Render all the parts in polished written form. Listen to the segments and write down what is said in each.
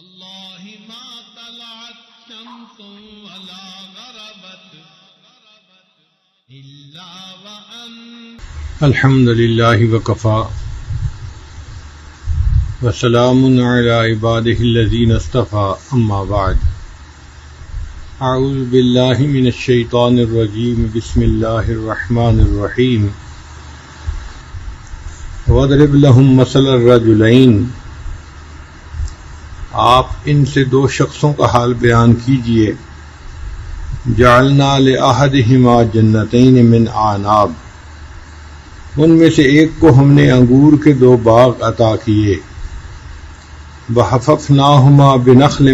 والله ما طلعت شمس ولا غربت إلا وأنت الحمد لله وكفى وسلام على عباده الذين اصطفى أما بعد أعوذ بالله من الشيطان الرجيم بسم الله الرحمن الرحيم وَاضْرِبْ لَهُمْ مَثَلَ الرَّجُلَيْنِ آپ ان سے دو شخصوں کا حال بیان کیجئے جعلنا لأحدهما جنتین من اعناب ان میں سے ایک کو ہم نے انگور کے دو باغ عطا کیے وحففناہما بنخل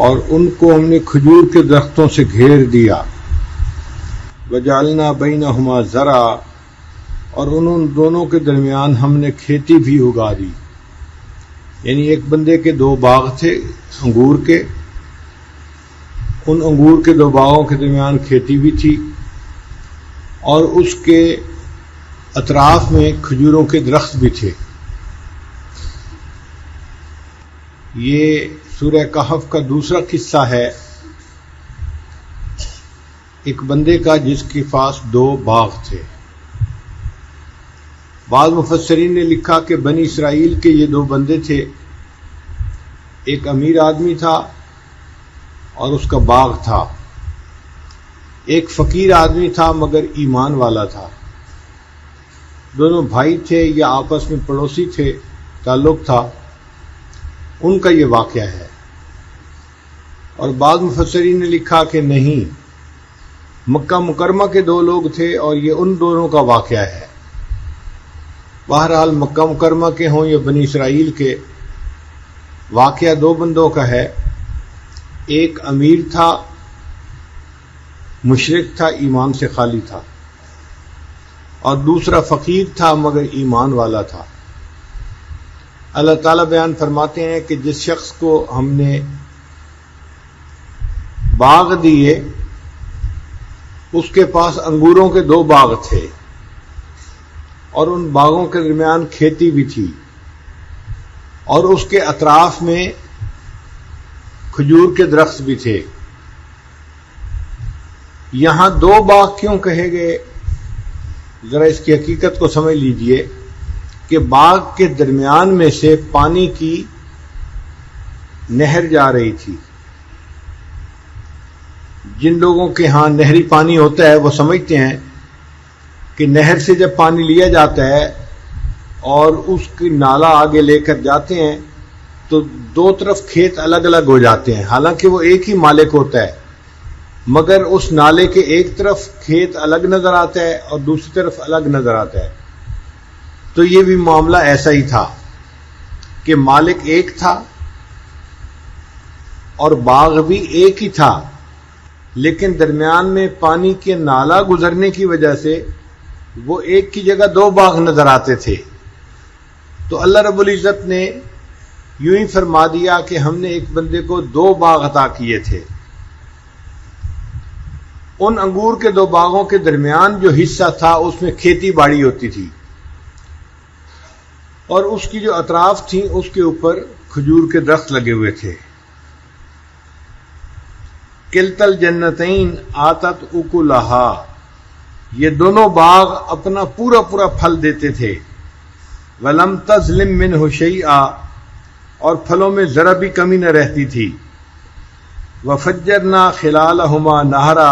اور ان کو ہم نے کھجور کے درختوں سے گھیر دیا وجعلنا بینہما زرعا اور ان دونوں کے درمیان ہم نے کھیتی بھی اگا دی یعنی ایک بندے کے دو باغ تھے انگور کے، ان انگور کے دو باغوں کے درمیان کھیتی بھی تھی اور اس کے اطراف میں کھجوروں کے درخت بھی تھے۔ یہ سورہ کہف کا دوسرا قصہ ہے، ایک بندے کا جس کے پاس دو باغ تھے۔ بعض مفسرین نے لکھا کہ بنی اسرائیل کے یہ دو بندے تھے، ایک امیر آدمی تھا اور اس کا باغ تھا، ایک فقیر آدمی تھا مگر ایمان والا تھا۔ دونوں بھائی تھے یا آپس میں پڑوسی تھے، تعلق تھا، ان کا یہ واقعہ ہے۔ اور بعض مفسرین نے لکھا کہ نہیں، مکہ مکرمہ کے دو لوگ تھے اور یہ ان دونوں کا واقعہ ہے۔ بہرحال مکہ مکرمہ کے ہوں یا بنی اسرائیل کے، واقعہ دو بندوں کا ہے۔ ایک امیر تھا، مشرک تھا، ایمان سے خالی تھا، اور دوسرا فقیر تھا مگر ایمان والا تھا۔ اللہ تعالیٰ بیان فرماتے ہیں کہ جس شخص کو ہم نے باغ دیے اس کے پاس انگوروں کے دو باغ تھے اور ان باغوں کے درمیان کھیتی بھی تھی اور اس کے اطراف میں کھجور کے درخت بھی تھے۔ یہاں دو باغ کیوں کہے گئے، ذرا اس کی حقیقت کو سمجھ لیجئے کہ باغ کے درمیان میں سے پانی کی نہر جا رہی تھی۔ جن لوگوں کے ہاں نہری پانی ہوتا ہے وہ سمجھتے ہیں کہ نہر سے جب پانی لیا جاتا ہے اور اس کی نالا آگے لے کر جاتے ہیں تو دو طرف کھیت الگ الگ ہو جاتے ہیں، حالانکہ وہ ایک ہی مالک ہوتا ہے، مگر اس نالے کے ایک طرف کھیت الگ نظر آتا ہے اور دوسری طرف الگ نظر آتا ہے۔ تو یہ بھی معاملہ ایسا ہی تھا کہ مالک ایک تھا اور باغ بھی ایک ہی تھا، لیکن درمیان میں پانی کے نالا گزرنے کی وجہ سے وہ ایک کی جگہ دو باغ نظر آتے تھے۔ تو اللہ رب العزت نے یوں ہی فرما دیا کہ ہم نے ایک بندے کو دو باغ عطا کیے تھے۔ ان انگور کے دو باغوں کے درمیان جو حصہ تھا اس میں کھیتی باڑی ہوتی تھی اور اس کی جو اطراف تھیں اس کے اوپر کھجور کے درخت لگے ہوئے تھے۔ کلتا الجنتین آتت اکلہا، یہ دونوں باغ اپنا پورا پورا پھل دیتے تھے۔ وَلَمْ تَظْلِمْ مِنْهُ شَيْئًا، اور پھلوں میں ذرا بھی کمی نہ رہتی تھی۔ وَفَجَّرْنَا خِلَالَهُمَا نَهْرًا،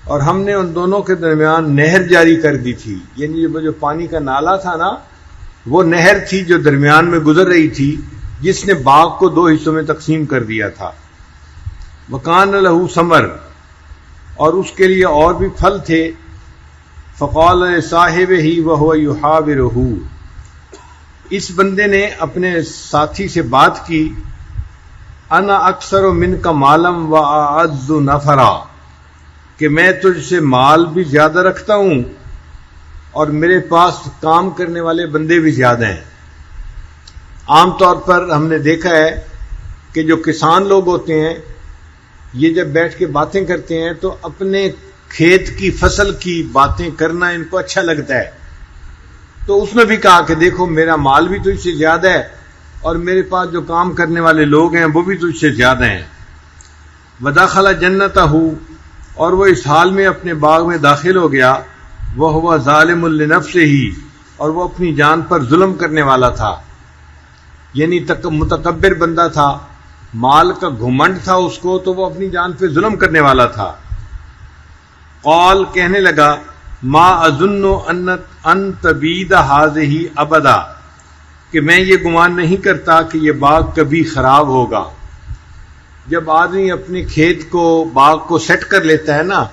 اور ہم نے ان دونوں کے درمیان نہر جاری کر دی تھی، یعنی وہ جو پانی کا نالا تھا نا، وہ نہر تھی جو درمیان میں گزر رہی تھی، جس نے باغ کو دو حصوں میں تقسیم کر دیا تھا۔ وَكَانَ لَهُ ثَمَرٌ، اور اس کے لیے اور بھی پھل تھے۔ فقال لصاحبہ وہو یحاورہ، اس بندے نے اپنے ساتھی سے بات کی، انا اکثر منک مالا واعز نفرا، کہ میں تجھ سے مال بھی زیادہ رکھتا ہوں اور میرے پاس کام کرنے والے بندے بھی زیادہ ہیں۔ عام طور پر ہم نے دیکھا ہے کہ جو کسان لوگ ہوتے ہیں یہ جب بیٹھ کے باتیں کرتے ہیں تو اپنے کھیت کی فصل کی باتیں کرنا ان کو اچھا لگتا ہے، تو اس نے بھی کہا کہ دیکھو میرا مال بھی تو اس سے زیادہ ہے اور میرے پاس جو کام کرنے والے لوگ ہیں وہ بھی تجھ سے زیادہ ہیں. ودخل جنتہ، اور وہ اس حال میں اپنے باغ میں داخل ہو گیا، وہو ظالم لنفسہ، اور وہ اپنی جان پر ظلم کرنے والا تھا، یعنی متکبر بندہ تھا، مال کا گھمنڈ تھا اس کو، تو وہ اپنی جان پہ ظلم کرنے والا تھا. قال، کہنے لگا، ما اظن ان تبید ہذہ ابدا، کہ میں یہ گمان نہیں کرتا کہ یہ باغ کبھی خراب ہوگا. جب آدمی اپنے کھیت کو، باغ کو سیٹ کر لیتا ہے نا،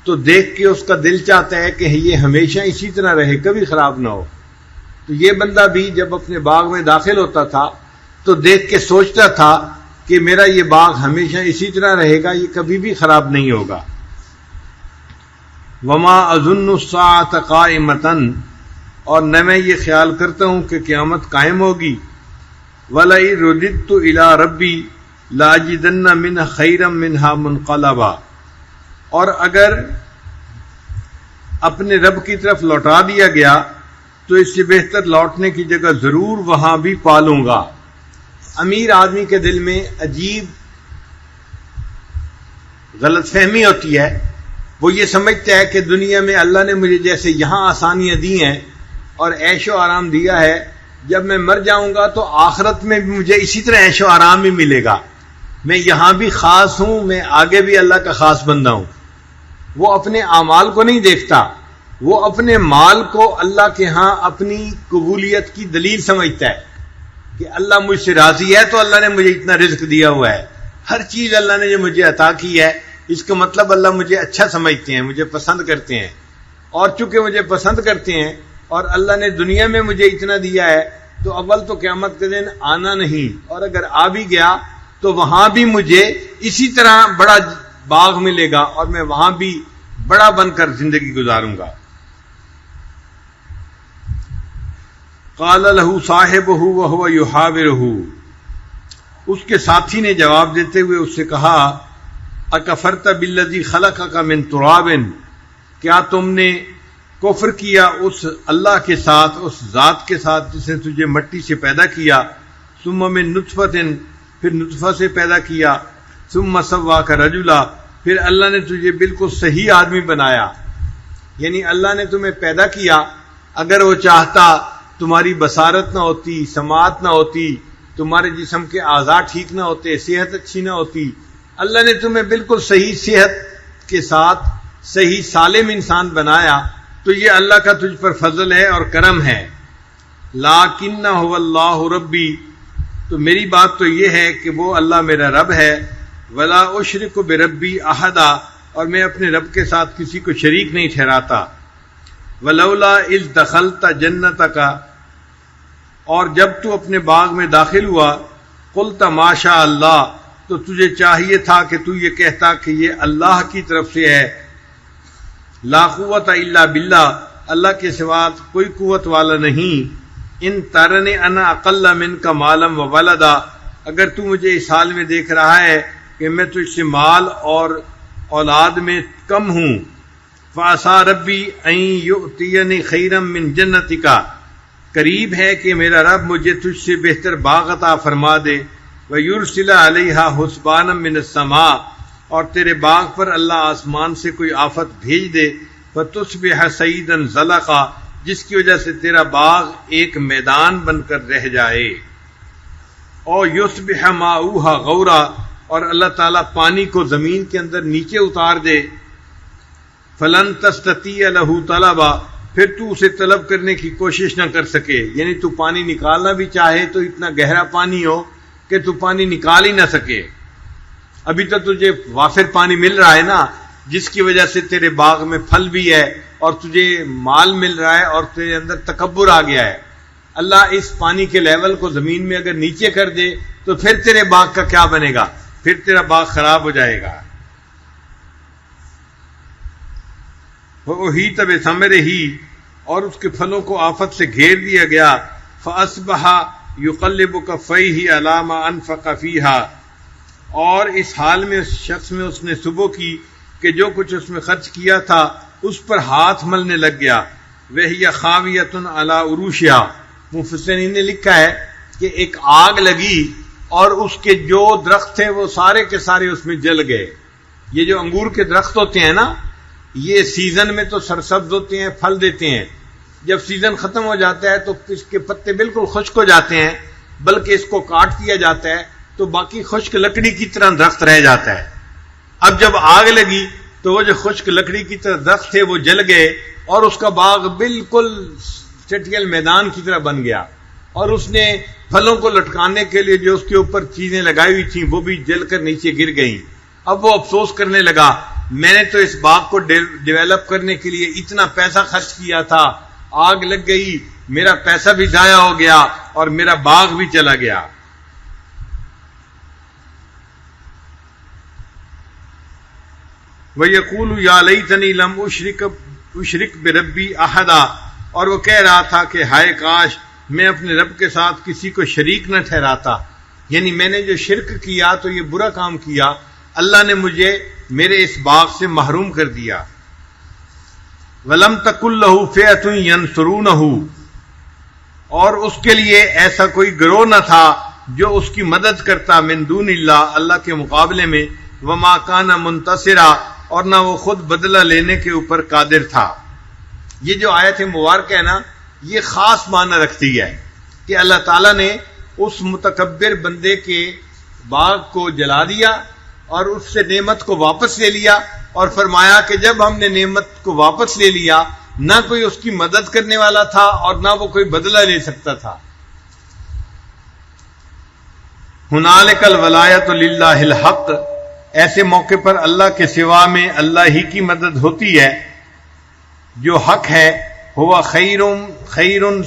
تو دیکھ کے اس کا دل چاہتا ہے کہ یہ ہمیشہ اسی طرح رہے، کبھی خراب نہ ہو. تو یہ بندہ بھی جب اپنے باغ میں داخل ہوتا تھا تو دیکھ کے سوچتا تھا کہ میرا یہ باغ ہمیشہ اسی طرح رہے گا، یہ کبھی بھی خراب نہیں ہوگا. وما اظن الساعۃ قائمۃ، اور نہ میں یہ خیال کرتا ہوں کہ قیامت قائم ہوگی. وَلَئِن رُدِدتُّ إِلَىٰ رَبِّي لَأَجِدَنَّ مِنْهَا خَيْرًا مِنْهَا مُنْقَلَبًا، اور اگر اپنے رب کی طرف لوٹا دیا گیا تو اس سے بہتر لوٹنے کی جگہ ضرور وہاں بھی پالوں گا. امیر آدمی کے دل میں عجیب غلط فہمی ہوتی ہے، وہ یہ سمجھتا ہے کہ دنیا میں اللہ نے مجھے جیسے یہاں آسانیاں دی ہیں اور عیش و آرام دیا ہے، جب میں مر جاؤں گا تو آخرت میں بھی مجھے اسی طرح عیش و آرام ہی ملے گا. میں یہاں بھی خاص ہوں، میں آگے بھی اللہ کا خاص بندہ ہوں. وہ اپنے اعمال کو نہیں دیکھتا، وہ اپنے مال کو اللہ کے ہاں اپنی قبولیت کی دلیل سمجھتا ہے کہ اللہ مجھ سے راضی ہے تو اللہ نے مجھے اتنا رزق دیا ہوا ہے، ہر چیز اللہ نے جو مجھے عطا کی ہے اس کا مطلب اللہ مجھے اچھا سمجھتے ہیں، مجھے پسند کرتے ہیں. اور چونکہ مجھے پسند کرتے ہیں اور اللہ نے دنیا میں مجھے اتنا دیا ہے تو اول تو قیامت کے دن آنا نہیں، اور اگر آ بھی گیا تو وہاں بھی مجھے اسی طرح بڑا باغ ملے گا اور میں وہاں بھی بڑا بن کر زندگی گزاروں گا. قال له صاحبه وهو يحاوره، اس کے ساتھی نے جواب دیتے ہوئے اس سے کہا، اکفرت بالذی خلقک من تراب، کیا تم نے کفر کیا اس اللہ کے ساتھ، اس ذات کے ساتھ جس نے تجھے مٹی سے پیدا کیا، ثم من نطفۃ، پھر نطفہ سے پیدا کیا، ثم سواک رجلا، پھر اللہ نے تجھے بالکل صحیح آدمی بنایا. یعنی اللہ نے تمہیں پیدا کیا، اگر وہ چاہتا تمہاری بصارت نہ ہوتی، سماعت نہ ہوتی، تمہارے جسم کے اعضاء ٹھیک نہ ہوتے، صحت اچھی نہ ہوتی، اللہ نے تمہیں بالکل صحیح صحت کے ساتھ صحیح سالم انسان بنایا، تو یہ اللہ کا تجھ پر فضل ہے اور کرم ہے. لیکن هو اللہ ربی، تو میری بات تو یہ ہے کہ وہ اللہ میرا رب ہے. ولا اشرک بربی احدا، اور میں اپنے رب کے ساتھ کسی کو شریک نہیں ٹھہراتا. ولولا اذ دخلت جنتک، اور جب تو اپنے باغ میں داخل ہوا، قلت ما شاء اللہ، تو تجھے چاہیے تھا کہ تو یہ کہتا کہ یہ اللہ کی طرف سے ہے. لا قوت الا باللہ، اللہ کے سوا کوئی قوت والا نہیں. ان ترنی انا اقل منک مالا و ولدا، اگر تو مجھے اس حال میں دیکھ رہا ہے کہ میں تجھ سے مال اور اولاد میں کم ہوں، فعسى ربی ان یؤتینی خیرا من جنتک، قریب ہے کہ میرا رب مجھے تجھ سے بہتر باغ عطا فرما دے. ویرسل علیہا حسبانا من السماء، اور تیرے باغ پر اللہ آسمان سے کوئی آفت بھیج دے. فتصبح صعیدا زلقا، جس کی وجہ سے تیرا باغ ایک میدان بن کر رہ جائے. اور یصبح ماؤہا غورا، اور اللہ تعالیٰ پانی کو زمین کے اندر نیچے اتار دے. فلن تستطیع له طلبا، پھر تو اسے طلب کرنے کی کوشش نہ کر سکے. یعنی تو پانی نکالنا بھی چاہے تو اتنا گہرا پانی ہو کہ تو پانی نکال ہی نہ سکے. ابھی تو تجھے وافر پانی مل رہا ہے نا، جس کی وجہ سے تیرے باغ میں پھل بھی ہے اور تجھے مال مل رہا ہے اور تیرے اندر تکبر آ گیا ہے. اللہ اس پانی کے لیول کو زمین میں اگر نیچے کر دے تو پھر تیرے باغ کا کیا بنے گا؟ پھر تیرا باغ خراب ہو جائے گا. وَأُحِيطَ بِثَمَرِهِ، اور اس کے پھلوں کو آفت سے گھیر دیا گیا. فَأَصْبَحَ يُقَلِّبُ كَفَّيْهِ عَلَى مَا أَنفَقَ فِيهَا، اور اس حال میں اس شخص میں اس نے صبح کی کہ جو کچھ اس میں خرچ کیا تھا اس پر ہاتھ ملنے لگ گیا. وَهِيَ خَاوِيَةٌ عَلَى عُرُوشِهَا، مفسرین نے لکھا ہے کہ ایک آگ لگی اور اس کے جو درخت تھے وہ سارے کے سارے اس میں جل گئے. یہ جو انگور کے درخت ہوتے ہیں نا، یہ سیزن میں تو سرسبز ہوتے ہیں، پھل دیتے ہیں. جب سیزن ختم ہو جاتا ہے تو اس کے پتے بالکل خشک ہو جاتے ہیں، بلکہ اس کو کاٹ دیا جاتا ہے تو باقی خشک لکڑی کی طرح درخت رہ جاتا ہے. اب جب آگ لگی تو وہ جو خشک لکڑی کی طرح درخت تھے وہ جل گئے اور اس کا باغ بالکل چٹیل میدان کی طرح بن گیا، اور اس نے پھلوں کو لٹکانے کے لیے جو اس کے اوپر چیزیں لگائی ہوئی تھیں وہ بھی جل کر نیچے گر گئیں. اب وہ افسوس کرنے لگا، میں نے تو اس باغ کو ڈیولپ کرنے کے لیے اتنا پیسہ خرچ کیا تھا، آگ لگ گئی، میرا پیسہ بھی ضائع ہو گیا اور میرا باغ بھی چلا گیا. وَيَقُولُ يَا لَيْتَنِي لَمْ أُشْرِكْ بِرَبِّي أَحَدًا، اور وہ کہہ رہا تھا کہ ہائے کاش میں اپنے رب کے ساتھ کسی کو شریک نہ ٹھہراتا. یعنی میں نے جو شرک کیا تو یہ برا کام کیا، اللہ نے مجھے میرے اس باغ سے محروم کر دیا. وَلَمْ تَكُنْ لَهُ فِئَةٌ يَنْصُرُونَهُ، اور اس کے لیے ایسا کوئی گروہ نہ تھا جو اس کی مدد کرتا من دون اللہ، اللہ کے مقابلے میں. وَمَا كَانَ مُنْتَصِرًا، اور نہ وہ خود بدلہ لینے کے اوپر قادر تھا. یہ جو آیت مبارکہ ہے نا، یہ خاص معنی رکھتی ہے کہ اللہ تعالیٰ نے اس متکبر بندے کے باغ کو جلا دیا اور اس سے نعمت کو واپس لے لیا، اور فرمایا کہ جب ہم نے نعمت کو واپس لے لیا نہ کوئی اس کی مدد کرنے والا تھا اور نہ وہ کوئی بدلہ لے سکتا تھا. ہنالک الولایۃ للہ الحق، ایسے موقع پر اللہ کے سوا میں اللہ ہی کی مدد ہوتی ہے جو حق ہے. ہوا خیر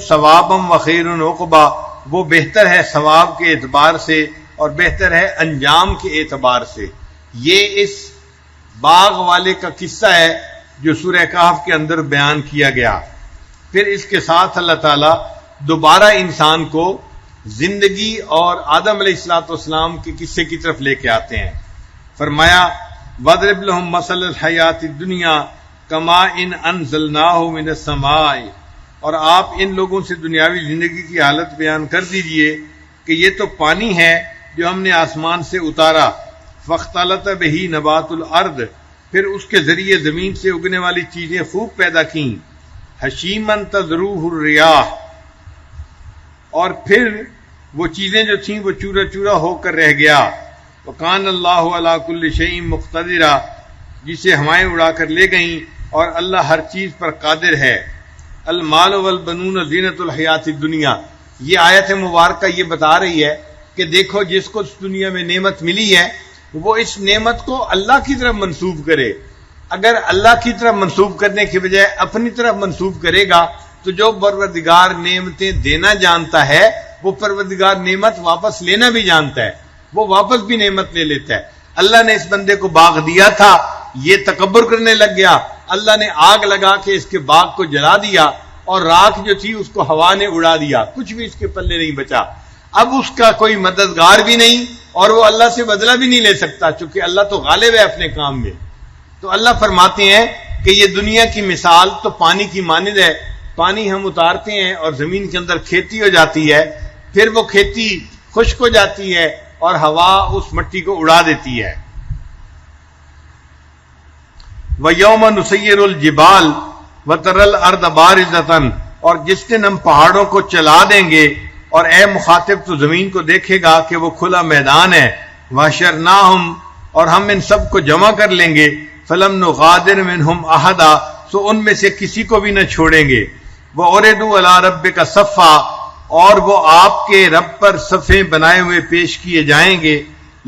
ثوابا و خیر عقبا، وہ بہتر ہے ثواب کے اعتبار سے اور بہتر ہے انجام کے اعتبار سے. یہ اس باغ والے کا قصہ ہے جو سورہ کہف کے اندر بیان کیا گیا. پھر اس کے ساتھ اللہ تعالیٰ دوبارہ انسان کو زندگی اور آدم علیہ الصلوۃ والسلام کے قصے کی طرف لے کے آتے ہیں. فرمایا وَاضْرِبْ لَهُم مَثَلَ الْحَيَاةِ الدُّنْيَا كَمَاءٍ أَنزَلْنَاهُ مِنَ السَّمَاءِ، اور آپ ان لوگوں سے دنیاوی زندگی کی حالت بیان کر دیجئے کہ یہ تو پانی ہے جو ہم نے آسمان سے اتارا. فاختلط بِهِ نبات الارض، پھر اس کے ذریعے زمین سے اگنے والی چیزیں خوب پیدا کیں. حشیماً تذروہ الریاح، اور پھر وہ چیزیں جو تھیں وہ چورا چورا ہو کر رہ گیا. وَقَانَ اللَّهُ عَلَىٰ كُلِّ شَيْءٍ مُقْتَدِرًا، جسے ہوائیں اڑا کر لے گئیں اور اللہ ہر چیز پر قادر ہے. المال والبنون زینت الحیات الدنیا، یہ آیت مبارکہ یہ بتا رہی ہے کہ دیکھو جس کو اس دنیا میں نعمت ملی ہے وہ اس نعمت کو اللہ کی طرف منسوب کرے. اگر اللہ کی طرف منسوب کرنے کی بجائے اپنی طرف منسوب کرے گا تو جو پروردگار نعمتیں دینا جانتا ہے وہ پروردگار نعمت واپس لینا بھی جانتا ہے، وہ واپس بھی نعمت لے لیتا ہے. اللہ نے اس بندے کو باغ دیا تھا، یہ تکبر کرنے لگ گیا، اللہ نے آگ لگا کے اس کے باغ کو جلا دیا اور راکھ جو تھی اس کو ہوا نے اڑا دیا، کچھ بھی اس کے پلے نہیں بچا. اب اس کا کوئی مددگار بھی نہیں اور وہ اللہ سے بدلہ بھی نہیں لے سکتا، چونکہ اللہ تو غالب ہے اپنے کام میں. تو اللہ فرماتے ہیں کہ یہ دنیا کی مثال تو پانی کی مانند ہے. پانی ہم اتارتے ہیں اور زمین کے اندر کھیتی ہو جاتی ہے، پھر وہ کھیتی خشک ہو جاتی ہے اور ہوا اس مٹی کو اڑا دیتی ہے. وَيَوْمَ نُسَيِّرُ الْجِبَالَ وَتَرَى الْأَرْضَ بَارِزَةً، اور جس دن ہم پہاڑوں کو چلا دیں گے اور اے مخاطب تو زمین کو دیکھے گا کہ وہ کھلا میدان ہے. وَحْشَرْنَاهُمْ، اور ہم ان سب کو جمع کر لیں گے. فَلَمْ نُغَادِرْ مِنْهُمْ أَحَدًا، سو ان میں سے کسی کو بھی نہ چھوڑیں گے. وَعُرِضُوا عَلَىٰ رَبِّكَ صَفًّا، اور وہ آپ کے رب پر صفیں بنائے ہوئے پیش کیے جائیں گے.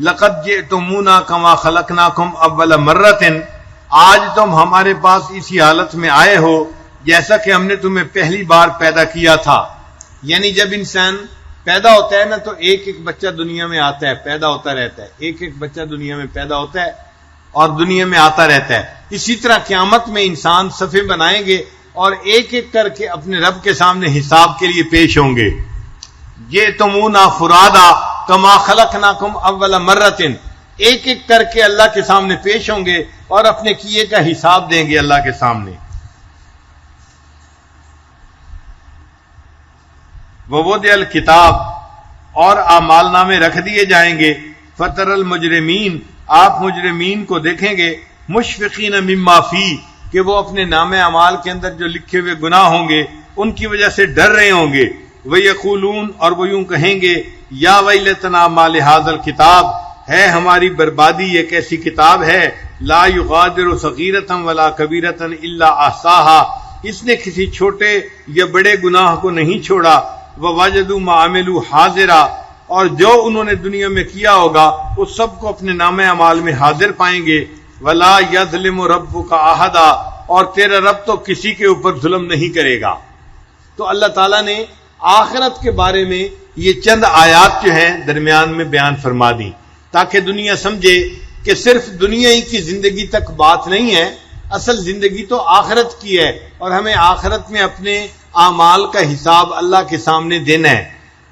لَقَدْ جِئْتُمُونَا كَمَا خَلَقْنَاكُمْ أَوَّلَ مَرَّةٍ، آج تم ہمارے پاس اسی حالت میں آئے ہو جیسا کہ ہم نے تمہیں پہلی بار پیدا کیا تھا. یعنی جب انسان پیدا ہوتا ہے نا تو ایک ایک بچہ دنیا میں آتا ہے، پیدا ہوتا رہتا ہے، ایک ایک بچہ دنیا میں پیدا ہوتا ہے اور دنیا میں آتا رہتا ہے. اسی طرح قیامت میں انسان صفیں بنائیں گے اور ایک ایک کر کے اپنے رب کے سامنے حساب کے لیے پیش ہوں گے. جئتمونا فرادا کما خلقناکم اول مرۃ، ایک ایک کر کے اللہ کے سامنے پیش ہوں گے اور اپنے کیے کا حساب دیں گے اللہ کے سامنے. ووضع الکتاب، اور اعمال نامے رکھ دیے جائیں گے. فَتَرَى الْمُجْرِمِينَ آپ مجرمین کو دیکھیں گے مشفقین مما فی کہ وہ اپنے نام اعمال کے اندر جو لکھے ہوئے گناہ ہوں گے ان کی وجہ سے ڈر رہے ہوں گے. وَيَقُولُونَ اور وہ یوں کہیں گے یا ویلتنا ما لِهَذَا الْكِتَابِ ہے ہماری بربادی یہ کیسی کتاب ہے لا یغادر صغیرۃ ولا کبیرۃ الا احصاها اس نے کسی چھوٹے یا بڑے گناہ کو نہیں چھوڑا. ووجدوا ما عملوا حاضرا اور جو انہوں نے دنیا میں کیا ہوگا اس سب کو اپنے نام اعمال میں حاضر پائیں گے. ولا یظلم ربک احدا اور تیرا رب تو کسی کے اوپر ظلم نہیں کرے گا. تو اللہ تعالیٰ نے آخرت کے بارے میں یہ چند آیات جو ہیں درمیان میں بیان فرما دی تاکہ دنیا سمجھے کہ صرف دنیا ہی کی زندگی تک بات نہیں ہے، اصل زندگی تو آخرت کی ہے اور ہمیں آخرت میں اپنے اعمال کا حساب اللہ کے سامنے دینا ہے.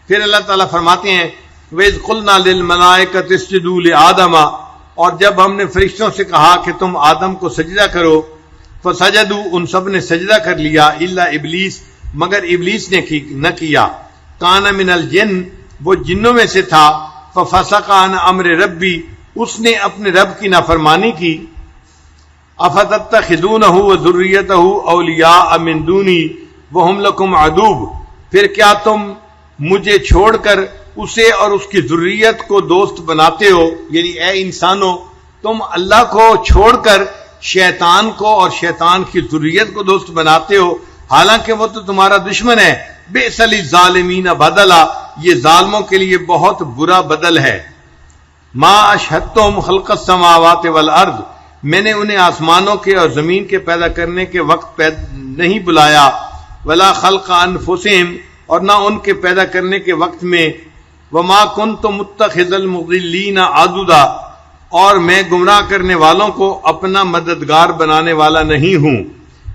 پھر اللہ تعالیٰ فرماتے ہیں وَإِذْ قُلْنَا لِلْمَلَائِكَةِ اسْجُدُوا لِآدَمَ اور جب ہم نے فرشتوں سے کہا کہ تم آدم کو سجدہ کرو فسجدوا ان سب نے سجدہ کر لیا الا ابلیس مگر ابلیس نے نہ کیا. کان من الجن وہ جنوں میں سے تھا. ففسق عن امر ربی اس نے اپنے رب کی نافرمانی کی. افتتخذونہ وذریتہ اولیاء من دونی وہم لکم عدو پھر کیا تم مجھے چھوڑ کر اسے اور اس کی ذریت کو دوست بناتے ہو، یعنی اے انسانوں تم اللہ کو چھوڑ کر شیطان کو اور شیطان کی ذریت کو دوست بناتے ہو حالانکہ وہ تو تمہارا دشمن ہے. بئس للظالمین بدلا یہ ظالموں کے لیے بہت برا بدل ہے. ما اشہدتم خلق السماوات والارض میں نے انہیں آسمانوں کے اور زمین کے پیدا کرنے کے وقت نہیں بلایا. ولا خلق انفسہم اور نہ ان کے پیدا کرنے کے وقت میں. وما کنت متخذ المضلین عضدا اور میں گمراہ کرنے والوں کو اپنا مددگار بنانے والا نہیں ہوں.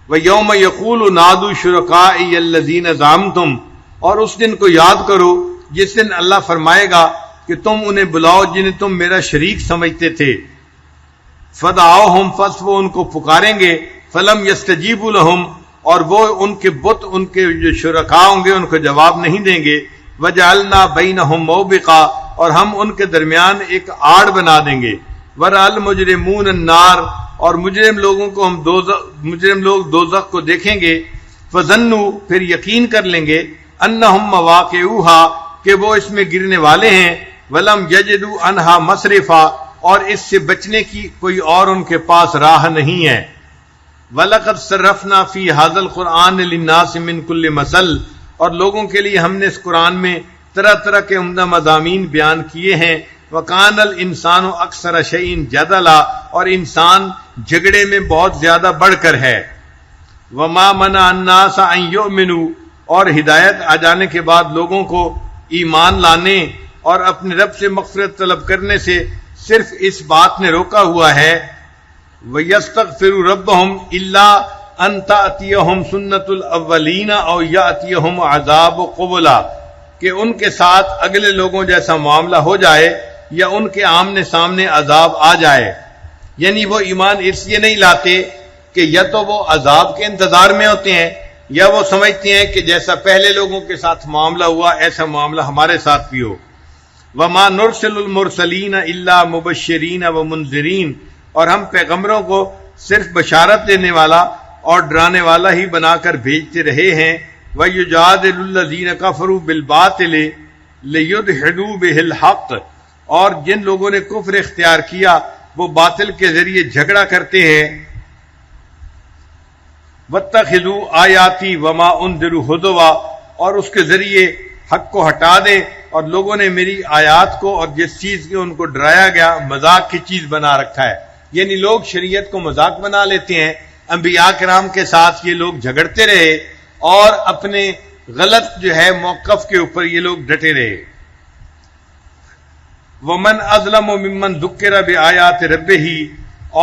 وَيَوْمَ يَقُولُ نَادُوا شُرَكَائِيَ الَّذِينَ زَعَمْتُمْ اور اس دن کو یاد کرو جس دن اللہ فرمائے گا کہ تم انہیں بلاؤ جنہیں تم میرا شریک سمجھتے تھے. فَدَعَوْهُمْ پس وہ ان کو پکاریں گے. فَلَمْ يَسْتَجِيبُوا لَهُمْ اور وہ ان کے بت ان کے جو شرکاء ہوں گے ان کو جواب نہیں دیں گے. وَجَعَلْنَا بَيْنَهُمْ مَوْبِقًا اور ہم ان کے درمیان ایک آڑ بنا دیں گے. وَرَأَى الْمُجْرِمُونَ النَّارَ اور مجرم لوگوں کو ہم مجرم لوگ دوزخ کو دیکھیں گے. فَظَنُّوا پھر یقین کر لیں گے أَنَّهُمْ مَوَاقِعُوهَا کہ وہ اس میں گرنے والے ہیں. وَلَمْ يَجِدُوا عَنْهَا مَصْرِفًا اور اس سے بچنے کی کوئی اور ان کے پاس راہ نہیں ہے. وَلَقَدْ صَرَّفْنَا فِي هَذَا الْقُرْآنِ لِلنَّاسِ مِنْ كُلِّ مَثَلٍ اور لوگوں کے لیے ہم نے اس قرآن میں طرح طرح کے عمدہ مضامین بیان کیے ہیں. وَكَانَ الْإِنسَانُ أَكْثَرَ شَيْءٍ جَدَلًا اور انسان جھگڑے میں بہت زیادہ بڑھ کر ہے. وَمَا مَنَعَ النَّاسَ أَن يُؤْمِنُوا اور ہدایت آ جانے کے بعد لوگوں کو ایمان لانے اور اپنے رب سے مغفرت طلب کرنے سے صرف اس بات نے روکا ہوا ہے وَيَسْتَغْفِرُوا رَبَّهُمْ إِلَّا أَن تَأْتِيَهُمْ سُنَّةُ الْأَوَّلِينَ أَوْ يَأْتِيَهُمْ عَذَابُ قُبُلًا کہ ان کے ساتھ اگلے لوگوں جیسا معاملہ ہو جائے یا ان کے آمنے سامنے عذاب آ جائے. یعنی وہ ایمان اس لیے نہیں لاتے کہ یا تو وہ عذاب کے انتظار میں ہوتے ہیں یا وہ سمجھتے ہیں کہ جیسا پہلے لوگوں کے ساتھ معاملہ ہوا ایسا معاملہ ہمارے ساتھ بھی ہو. وَمَا نُرْسِلُ الْمُرْسَلِينَ إِلَّا مُبَشِّرِينَ وَمُنذِرِينَ اور ہم پیغمبروں کو صرف بشارت دینے والا اور ڈرانے والا ہی بنا کر بھیجتے رہے ہیں. وَيُجَادِلُ الَّذِينَ كَفَرُوا بِالْبَاطِلِ لِيُدْحِضُوا بِهِ الْحَقَّ اور جن لوگوں نے کفر اختیار کیا وہ باطل کے ذریعے جھگڑا کرتے ہیں. وَاتَّخِذُوا آیَاتِي وَمَا أُنذِرُوا هُزُوًا اور اس کے ذریعے حق کو ہٹا دیں اور لوگوں نے میری آیات کو اور جس چیز کے ان کو ڈرایا گیا مذاق کی چیز بنا رکھا ہے. یعنی لوگ شریعت کو مذاق بنا لیتے ہیں. انبیاء کرام کے ساتھ یہ لوگ جھگڑتے رہے اور اپنے غلط جو ہے موقف کے اوپر یہ لوگ ڈٹے رہے. وَمَنْ أَظْلَمُ مِمَّنْ ذُكِّرَ بِآيَاتِ رَبِّهِ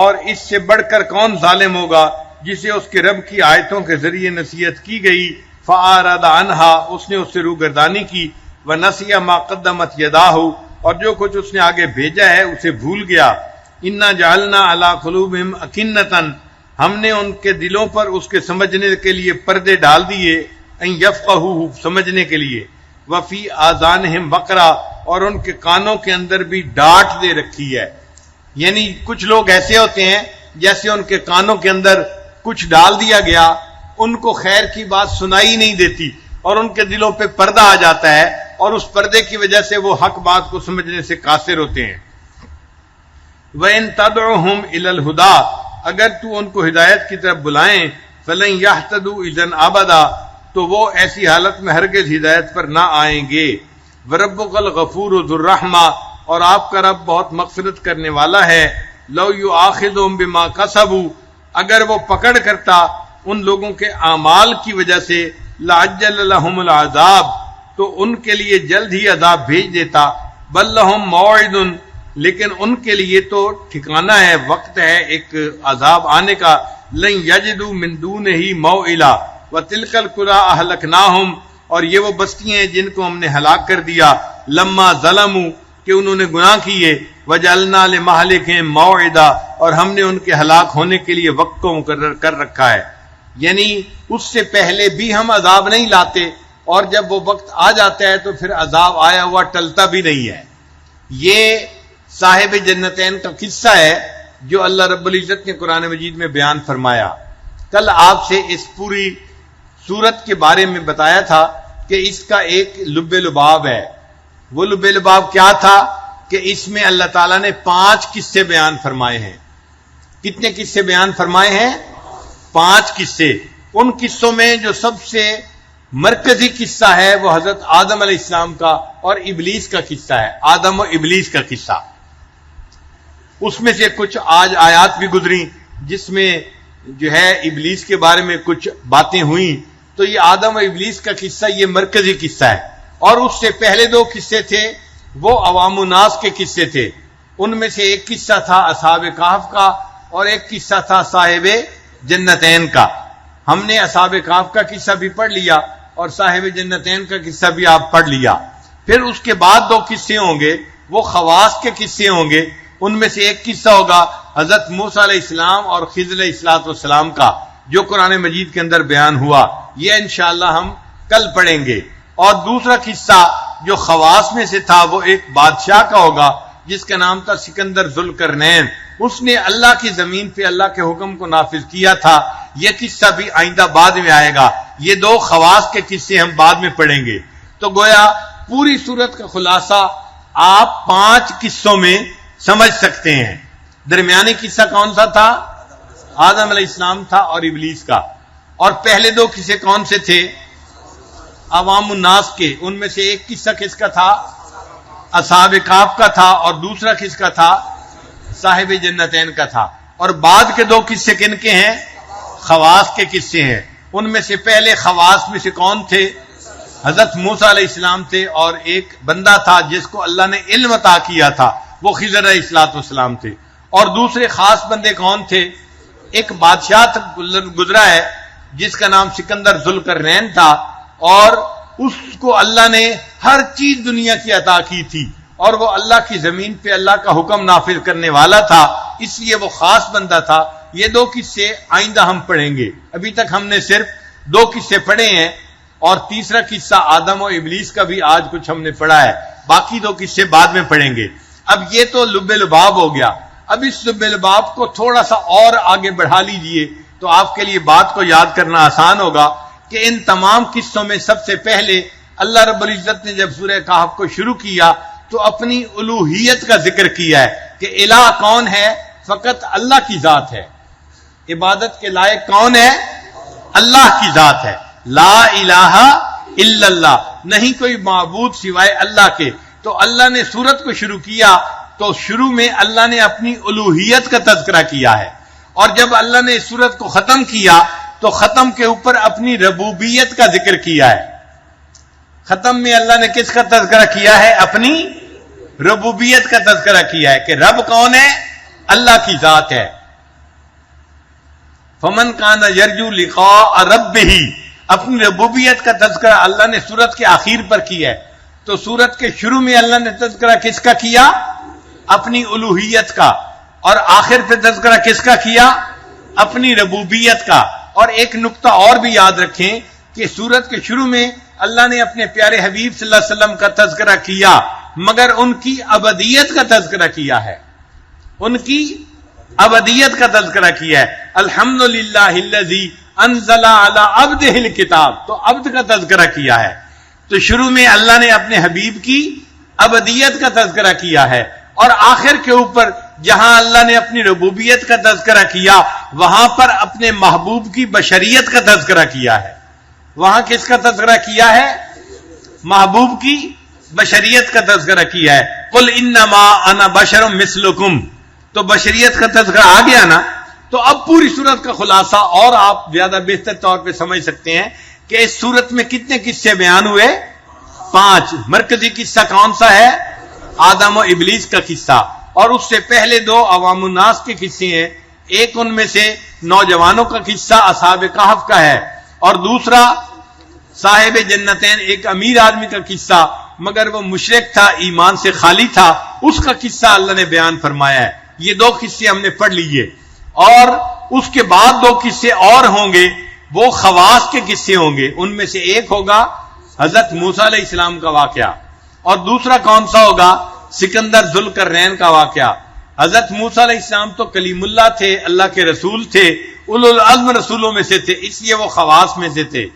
اور اس سے بڑھ کر کون ظالم ہوگا جسے اس کے رب کی آیتوں کے ذریعے نصیحت کی گئی. فَأَعْرَضَ عَنْهَا اس نے اس سے روگردانی کی. وَنَسِيَ مَا قَدَّمَتْ يَدَاهُ اور جو کچھ اس نے آگے بھیجا ہے اسے بھول گیا. إِنَّا جَعَلْنَا عَلَىٰ قُلُوبِهِمْ أَكِنَّةً ہم نے ان کے دلوں پر اس کے سمجھنے کے لیے پردے ڈال دیے. أَن يَفْقَهُوهُ سمجھنے کے لیے. وفی آذانہم وقرا، اور ان کے کانوں کے اندر بھی ڈاٹ دے رکھی ہے. یعنی کچھ لوگ ایسے ہوتے ہیں جیسے ان کے کانوں کے اندر کچھ ڈال دیا گیا، ان کو خیر کی بات سنائی نہیں دیتی اور ان کے دلوں پہ پردہ آ جاتا ہے، اور اس پردے کی وجہ سے وہ حق بات کو سمجھنے سے قاصر ہوتے ہیں. وَإِن تَدْعُهُمْ إِلَى الْهُدَىٰ، اگر تو ان کو ہدایت کی طرف بلائیں، فَلَن يَهْتَدُوا إِذًا أَبَدًا، تو وہ ایسی حالت میں ہرگز ہدایت پر نہ آئیں گے. وَرَبُّكَ الْغَفُورُ ذُو الرَّحْمَةِ، اور آپ کا رب بہت مغفرت کرنے والا ہے. لَوْ يُؤَاخِذُهُم بِمَا كَسَبُوا، اگر وہ پکڑ کرتا ان لوگوں کے اعمال کی وجہ سے، لَعَجَّلَ لَهُمُ الْعَذَابَ، تو ان کے لیے جلد ہی عذاب بھیج دیتا. بَل لَّهُم مَّوْعِدٌ، لیکن ان کے لیے تو ٹھکانہ ہے، وقت ہے ایک عذاب آنے کا. لَن يَجِدُوا مِن دُونِهِ مَوْئِلًا وَتِلْكَ الْقُرَىٰ أَهْلَكْنَاهُمْ، اور یہ وہ بستیاں ہیں جن کو ہم نے ہلاک کر دیا. لَمَّا ظَلَمُوا، کہ انہوں نے گناہ کیے. وَجَعَلْنَا لِمَهْلِكِهِمْ مَوْعِدًا، اور ہم نے ان کے ہلاک ہونے کے لیے وقت کو مقرر کر رکھا ہے. یعنی اس سے پہلے بھی ہم عذاب نہیں لاتے، اور جب وہ وقت آ جاتا ہے تو پھر عذاب آیا ہوا ٹلتا بھی نہیں ہے. یہ صاحب جنتین کا قصہ ہے جو اللہ رب العزت نے قرآن مجید میں بیان فرمایا. کل آپ سے اس پوری سورت کے بارے میں بتایا تھا کہ اس کا ایک لب لباب ہے. وہ لب لباب کیا تھا کہ اس میں اللہ تعالیٰ نے 5 قصے بیان فرمائے ہیں. کتنے قصے بیان فرمائے ہیں؟ 5 قصے. ان قصوں میں جو سب سے مرکزی قصہ ہے وہ حضرت آدم علیہ السلام کا اور ابلیس کا قصہ ہے. آدم و ابلیس کا قصہ. اس میں سے کچھ آج آیات بھی گزری جس میں جو ہے ابلیس کے بارے میں کچھ باتیں ہوئیں. تو یہ آدم و ابلیس کا قصہ یہ مرکزی قصہ ہے. اور اس سے پہلے 2 قصے تھے وہ عوام الناس کے قصے تھے. ان میں سے ایک قصہ تھا اصحاب کہف کا اور ایک قصہ تھا صاحب جنتین کا. ہم نے اصحاب کہف کا قصہ بھی پڑھ لیا اور صاحب جنتین کا قصہ بھی آپ پڑھ لیا. پھر اس کے بعد 2 قصے ہوں گے وہ خواص کے قصے ہوں گے. ان میں سے ایک قصہ ہوگا حضرت موسیٰ علیہ السلام اور خضر علیہ السلام کا جو قرآن مجید کے اندر بیان ہوا. یہ انشاءاللہ ہم کل پڑھیں گے. اور دوسرا قصہ جو خواص میں سے تھا وہ ایک بادشاہ کا ہوگا جس کا نام تھا سکندر ذوالقرنین. اس نے اللہ کی زمین پہ اللہ کے حکم کو نافذ کیا تھا. یہ قصہ بھی آئندہ بعد میں آئے گا. یہ 2 خواص کے قصے ہم بعد میں پڑھیں گے. تو گویا پوری سورت کا خلاصہ آپ 5 قصوں میں سمجھ سکتے ہیں. درمیانی قصہ کون سا تھا؟ آدم علیہ السلام تھا اور ابلیس کا. اور پہلے 2 قصے کون سے تھے؟ عوام الناس کے. ان میں سے ایک قصہ کس کا تھا؟ اصحاب کہف کا تھا اور دوسرا کس کا تھا؟ صاحب جنتین کا تھا. اور بعد کے 2 قصے کن کے ہیں؟ خواص کے قصے ہیں. ان میں سے پہلے خواص میں سے کون تھے؟ حضرت موسیٰ علیہ السلام تھے اور ایک بندہ تھا جس کو اللہ نے علم عطا کیا تھا وہ خضر علیہ السلام تھے. اور دوسرے خاص بندے کون تھے؟ ایک بادشاہ گزرا ہے جس کا نام سکندر ذوالقرنین تھا اور اس کو اللہ نے ہر چیز دنیا کی عطا کی تھی اور وہ اللہ کی زمین پہ اللہ کا حکم نافذ کرنے والا تھا. اس لیے وہ خاص بندہ تھا. یہ 2 قصے آئندہ ہم پڑھیں گے. ابھی تک ہم نے صرف 2 قصے پڑھے ہیں اور تیسرا قصہ آدم و ابلیس کا بھی آج کچھ ہم نے پڑھا ہے. باقی 2 قصے بعد میں پڑھیں گے. اب یہ تو لب لباب ہو گیا. اب اس لب لباب کو تھوڑا سا اور آگے بڑھا لیجئے تو آپ کے لیے بات کو یاد کرنا آسان ہوگا کہ ان تمام قصوں میں سب سے پہلے اللہ رب العزت نے جب سورہ کہف کو شروع کیا تو اپنی الوہیت کا ذکر کیا ہے کہ الہ کون ہے؟ فقط اللہ کی ذات ہے. عبادت کے لائق کون ہے؟ اللہ کی ذات ہے. لا الہ الا اللہ، نہیں کوئی معبود سوائے اللہ کے. تو اللہ نے سورت کو شروع کیا تو شروع میں اللہ نے اپنی الوہیت کا تذکرہ کیا ہے اور جب اللہ نے سورت کو ختم کیا تو ختم کے اوپر اپنی ربوبیت کا ذکر کیا ہے. ختم میں اللہ نے کس کا تذکرہ کیا ہے؟ اپنی ربوبیت کا تذکرہ کیا ہے کہ رب کون ہے؟ اللہ کی ذات ہے. فمن کان یرجو لقاء ربہ، اپنی ربوبیت کا تذکرہ اللہ نے سورت کے آخر پر کیا ہے. تو سورت کے شروع میں اللہ نے تذکرہ کس کا کیا؟ اپنی الوہیت کا. اور آخر پہ تذکرہ کس کا کیا؟ اپنی ربوبیت کا. اور ایک نقطہ اور بھی یاد رکھیں کہ سورت کے شروع میں اللہ نے اپنے پیارے حبیب صلی اللہ علیہ وسلم کا تذکرہ کیا مگر ان کی ابدیت کا تذکرہ کیا ہے، ان کی ابدیت کا تذکرہ کیا ہے۔ الحمدللہ الذی انزل علی عبدہ الکتاب، تو عبد کا تذکرہ کیا ہے۔ تو شروع میں اللہ نے اپنے حبیب کی ابدیت کا تذکرہ کیا ہے، اور آخر کے اوپر جہاں اللہ نے اپنی ربوبیت کا تذکرہ کیا وہاں پر اپنے محبوب کی بشریت کا تذکرہ کیا ہے۔ وہاں کس کا تذکرہ کیا ہے؟ محبوب کی بشریت کا تذکرہ کیا ہے۔ قل انما انا بشر مثلکم، تو بشریت کا تذکرہ آ گیا نا۔ تو اب پوری سورت کا خلاصہ اور آپ زیادہ بہتر طور پہ سمجھ سکتے ہیں کہ اس سورت میں کتنے قصے بیان ہوئے؟ 5۔ مرکزی قصہ کون سا ہے؟ آدم و ابلیس کا قصہ، اور اس سے پہلے 2 عوام الناس کے قصے ہیں۔ ایک ان میں سے نوجوانوں کا قصہ اصحاب کہف کا ہے، اور دوسرا صاحب جنتین ایک امیر آدمی کا قصہ، مگر وہ مشرک تھا، ایمان سے خالی تھا، اس کا قصہ اللہ نے بیان فرمایا ہے۔ یہ 2 قصے ہم نے پڑھ لیے، اور اس کے بعد 2 قصے اور ہوں گے، وہ خواص کے قصے ہوں گے۔ ان میں سے ایک ہوگا حضرت موسیٰ علیہ السلام کا واقعہ، اور دوسرا کون سا ہوگا؟ سکندر ذوالقرنین کا واقعہ۔ حضرت موسیٰ علیہ السلام تو کلیم اللہ تھے، اللہ کے رسول تھے، اولو العزم رسولوں میں سے تھے، اس لیے وہ خواص میں سے تھے،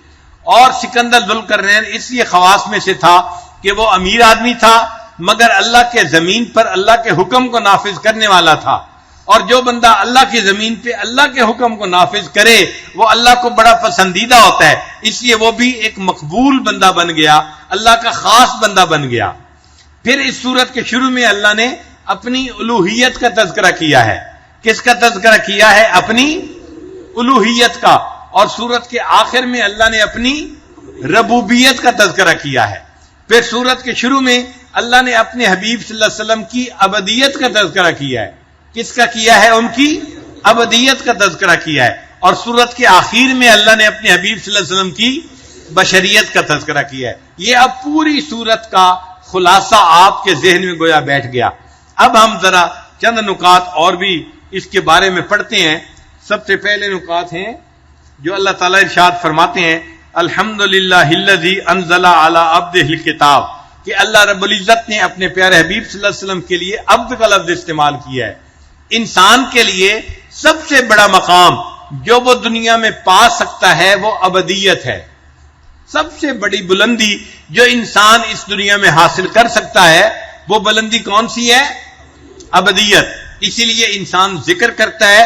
اور سکندر ذوالقرنین اس لیے خواص میں سے تھا کہ وہ امیر آدمی تھا مگر اللہ کے زمین پر اللہ کے حکم کو نافذ کرنے والا تھا، اور جو بندہ اللہ کی زمین پہ اللہ کے حکم کو نافذ کرے وہ اللہ کو بڑا پسندیدہ ہوتا ہے، اس لیے وہ بھی ایک مقبول بندہ بن گیا، اللہ کا خاص بندہ بن گیا۔ پھر اس سورت کے شروع میں اللہ نے اپنی الوہیت کا تذکرہ کیا ہے۔ کس کا تذکرہ کیا ہے؟ اپنی الوہیت کا۔ اور سورت کے آخر میں اللہ نے اپنی ربوبیت کا تذکرہ کیا ہے۔ پھر سورت کے شروع میں اللہ نے اپنے حبیب صلی اللہ علیہ وسلم کی ابدیت کا تذکرہ کیا ہے۔ کس کا کیا ہے؟ ان کی ابدیت کا تذکرہ کیا ہے۔ اور سورت کے آخر میں اللہ نے اپنے حبیب صلی اللہ علیہ وسلم کی بشریت کا تذکرہ کیا ہے۔ یہ اب پوری سورت کا خلاصہ آپ کے ذہن میں گویا بیٹھ گیا۔ اب ہم ذرا چند نکات اور بھی اس کے بارے میں پڑھتے ہیں۔ سب سے پہلے نکات ہیں جو اللہ تعالیٰ ارشاد فرماتے ہیں الحمدللہ الذی انزل علی عبدہ الکتاب، کہ اللہ رب العزت نے اپنے پیارے حبیب صلی اللہ علیہ وسلم کے لیے عبد کا لفظ استعمال کیا ہے۔ انسان کے لیے سب سے بڑا مقام جو وہ دنیا میں پا سکتا ہے وہ ابدیت ہے۔ سب سے بڑی بلندی جو انسان اس دنیا میں حاصل کر سکتا ہے وہ بلندی کون سی ہے؟ ابدیت۔ اسی لیے انسان ذکر کرتا ہے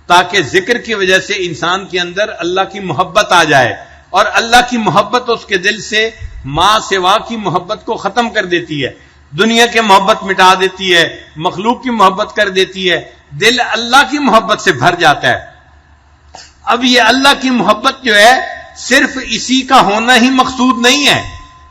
تاکہ ذکر کی وجہ سے انسان کے اندر اللہ کی محبت آ جائے، اور اللہ کی محبت اس کے دل سے ماں سوا کی محبت کو ختم کر دیتی ہے، دنیا کی محبت مٹا دیتی ہے، مخلوق کی محبت کر دیتی ہے، دل اللہ کی محبت سے بھر جاتا ہے۔ اب یہ اللہ کی محبت جو ہے صرف اسی کا ہونا ہی مقصود نہیں ہے،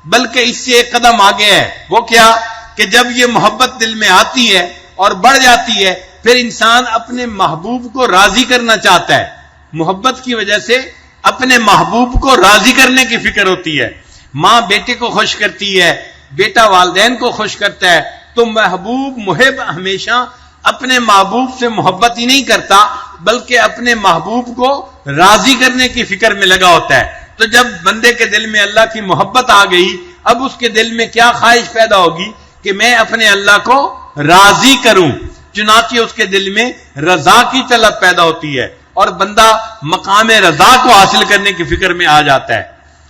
بلکہ اس سے ایک قدم آگے ہے۔ وہ کیا؟ کہ جب یہ محبت دل میں آتی ہے اور بڑھ جاتی ہے پھر انسان اپنے محبوب کو راضی کرنا چاہتا ہے۔ محبت کی وجہ سے اپنے محبوب کو راضی کرنے کی فکر ہوتی ہے۔ ماں بیٹے کو خوش کرتی ہے، بیٹا والدین کو خوش کرتا ہے، تو محبوب محب ہمیشہ اپنے محبوب سے محبت ہی نہیں کرتا بلکہ اپنے محبوب کو راضی کرنے کی فکر میں لگا ہوتا ہے۔ تو جب بندے کے دل میں اللہ کی محبت آ گئی، اب اس کے دل میں کیا خواہش پیدا ہوگی کہ میں اپنے اللہ کو راضی کروں، چنانچہ اس کے دل میں رضا کی طلب پیدا ہوتی ہے، اور بندہ مقام رضا کو حاصل کرنے کی فکر میں آ جاتا ہے۔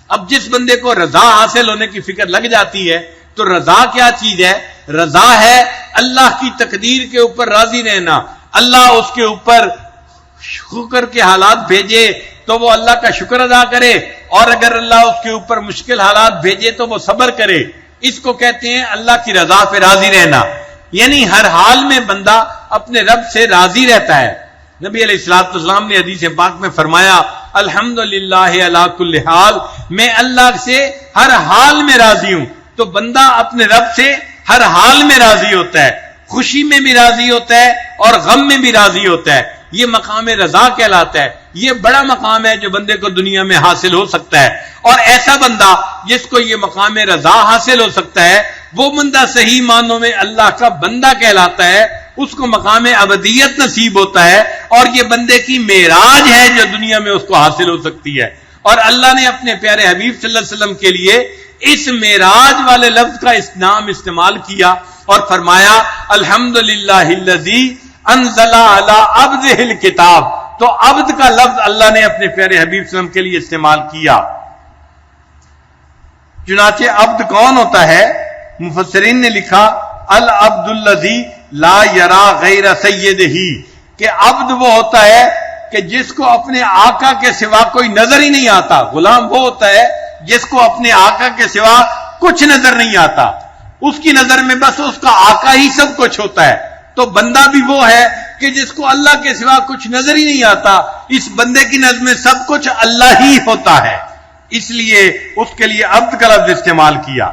اب جس بندے کو رضا حاصل ہونے کی فکر لگ جاتی ہے تو رضا کیا چیز ہے؟ رضا ہے اللہ کی تقدیر کے اوپر راضی رہنا۔ اللہ اس کے اوپر شکر کے حالات بھیجے تو وہ اللہ کا شکر ادا کرے، اور اگر اللہ اس کے اوپر مشکل حالات بھیجے تو وہ صبر کرے۔ اس کو کہتے ہیں اللہ کی رضا پہ راضی رہنا، یعنی ہر حال میں بندہ اپنے رب سے راضی رہتا ہے۔ نبی علیہ الصلوۃ والسلام نے حدیث پاک میں فرمایا الحمدللہ علی کل حال، میں اللہ سے ہر حال میں راضی ہوں۔ تو بندہ اپنے رب سے ہر حال میں راضی ہوتا ہے، خوشی میں بھی راضی ہوتا ہے اور غم میں بھی راضی ہوتا ہے۔ یہ مقام رضا کہلاتا ہے۔ یہ بڑا مقام ہے جو بندے کو دنیا میں حاصل ہو سکتا ہے، اور ایسا بندہ جس کو یہ مقام رضا حاصل ہو سکتا ہے وہ بندہ صحیح معنوں میں اللہ کا بندہ کہلاتا ہے، اس کو مقام ابدیت نصیب ہوتا ہے، اور یہ بندے کی معراج ہے جو دنیا میں اس کو حاصل ہو سکتی ہے۔ اور اللہ نے اپنے پیارے حبیب صلی اللہ علیہ وسلم کے لیے اس معراج والے لفظ کا نام استعمال کیا اور فرمایا الحمدللہ الذی انزل علی عبدہ الکتاب. تو عبد کا لفظ اللہ نے اپنے پیارے حبیب صلی اللہ علیہ وسلم کے لیے استعمال کیا. چنانچہ عبد کون ہوتا ہے؟ مفسرین نے لکھا العبد الذی لا یرا غیر سیدہ، کہ عبد وہ ہوتا ہے کہ جس کو اپنے آقا کے سوا کوئی نظر ہی نہیں آتا. غلام وہ ہوتا ہے جس کو اپنے آقا کے سوا کچھ نظر نہیں آتا، اس کی نظر میں بس اس کا آقا ہی سب کچھ ہوتا ہے. تو بندہ بھی وہ ہے کہ جس کو اللہ کے سوا کچھ نظر ہی نہیں آتا، اس بندے کی نظر میں سب کچھ اللہ ہی ہوتا ہے، اس لیے اس کے لیے عبد کا لفظ استعمال کیا.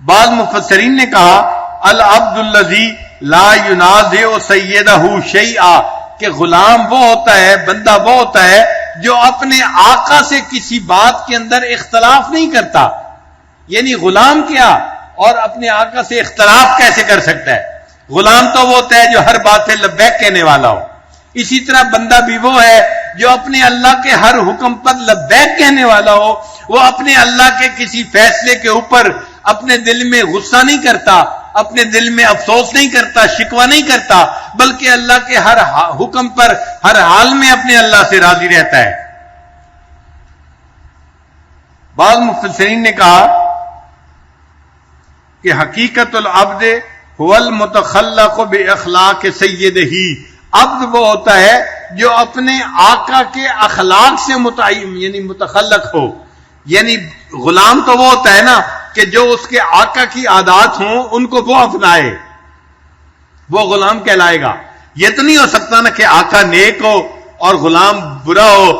بعض مفسرین نے کہا العبد الذی لا ینازع سیدہ شیئا، کہ غلام وہ ہوتا ہے، بندہ وہ ہوتا ہے جو اپنے آقا سے کسی بات کے اندر اختلاف نہیں کرتا. یعنی غلام کیا اور اپنے آقا سے اختلاف کیسے کر سکتا ہے؟ غلام تو وہ ہوتا ہے جو ہر بات پہ لبیک کہنے والا ہو. اسی طرح بندہ بھی وہ ہے جو اپنے اللہ کے ہر حکم پر لبیک کہنے والا ہو. وہ اپنے اللہ کے کسی فیصلے کے اوپر اپنے دل میں غصہ نہیں کرتا، اپنے دل میں افسوس نہیں کرتا، شکوہ نہیں کرتا، بلکہ اللہ کے ہر حکم پر ہر حال میں اپنے اللہ سے راضی رہتا ہے. بعض مفسرین نے کہا کہ حقیقت العبد هو المتخلق باخلاق سیدہ، عبد وہ ہوتا ہے جو اپنے آقا کے اخلاق سے متعین یعنی متخلق ہو. یعنی غلام تو وہ ہوتا ہے نا کہ جو اس کے آقا کی عادات ہوں ان کو وہ اپنائے، وہ غلام کہلائے گا. یہ تو نہیں ہو سکتا نا کہ آقا نیک ہو اور غلام برا ہو،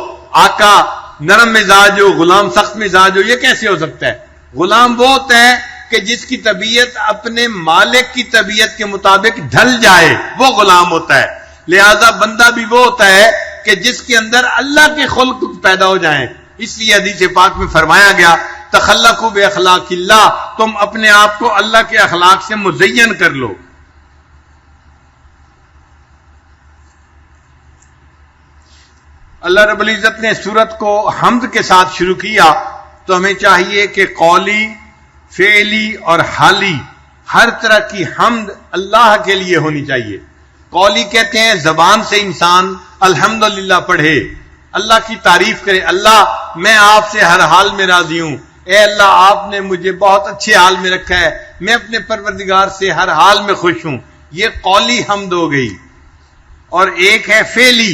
آقا نرم مزاج ہو غلام سخت مزاج ہو. یہ کیسے ہو سکتا ہے؟ غلام وہ ہوتا ہے کہ جس کی طبیعت اپنے مالک کی طبیعت کے مطابق ڈھل جائے، وہ غلام ہوتا ہے. لہذا بندہ بھی وہ ہوتا ہے کہ جس کے اندر اللہ کے خلق پیدا ہو جائیں. اس لیے حدیث پاک میں فرمایا گیا تخلقوا باخلاق اللہ، تم اپنے آپ کو اللہ کے اخلاق سے مزین کر لو. اللہ رب العزت نے سورت کو حمد کے ساتھ شروع کیا، تو ہمیں چاہیے کہ قولی، فعلی اور حالی ہر طرح کی حمد اللہ کے لیے ہونی چاہیے. قولی کہتے ہیں زبان سے انسان الحمدللہ پڑھے، اللہ کی تعریف کرے، اللہ میں آپ سے ہر حال میں راضی ہوں، اے اللہ آپ نے مجھے بہت اچھے حال میں رکھا ہے، میں اپنے پروردگار سے ہر حال میں خوش ہوں. یہ قولی حمد ہو گئی. اور ایک ہے فعلی.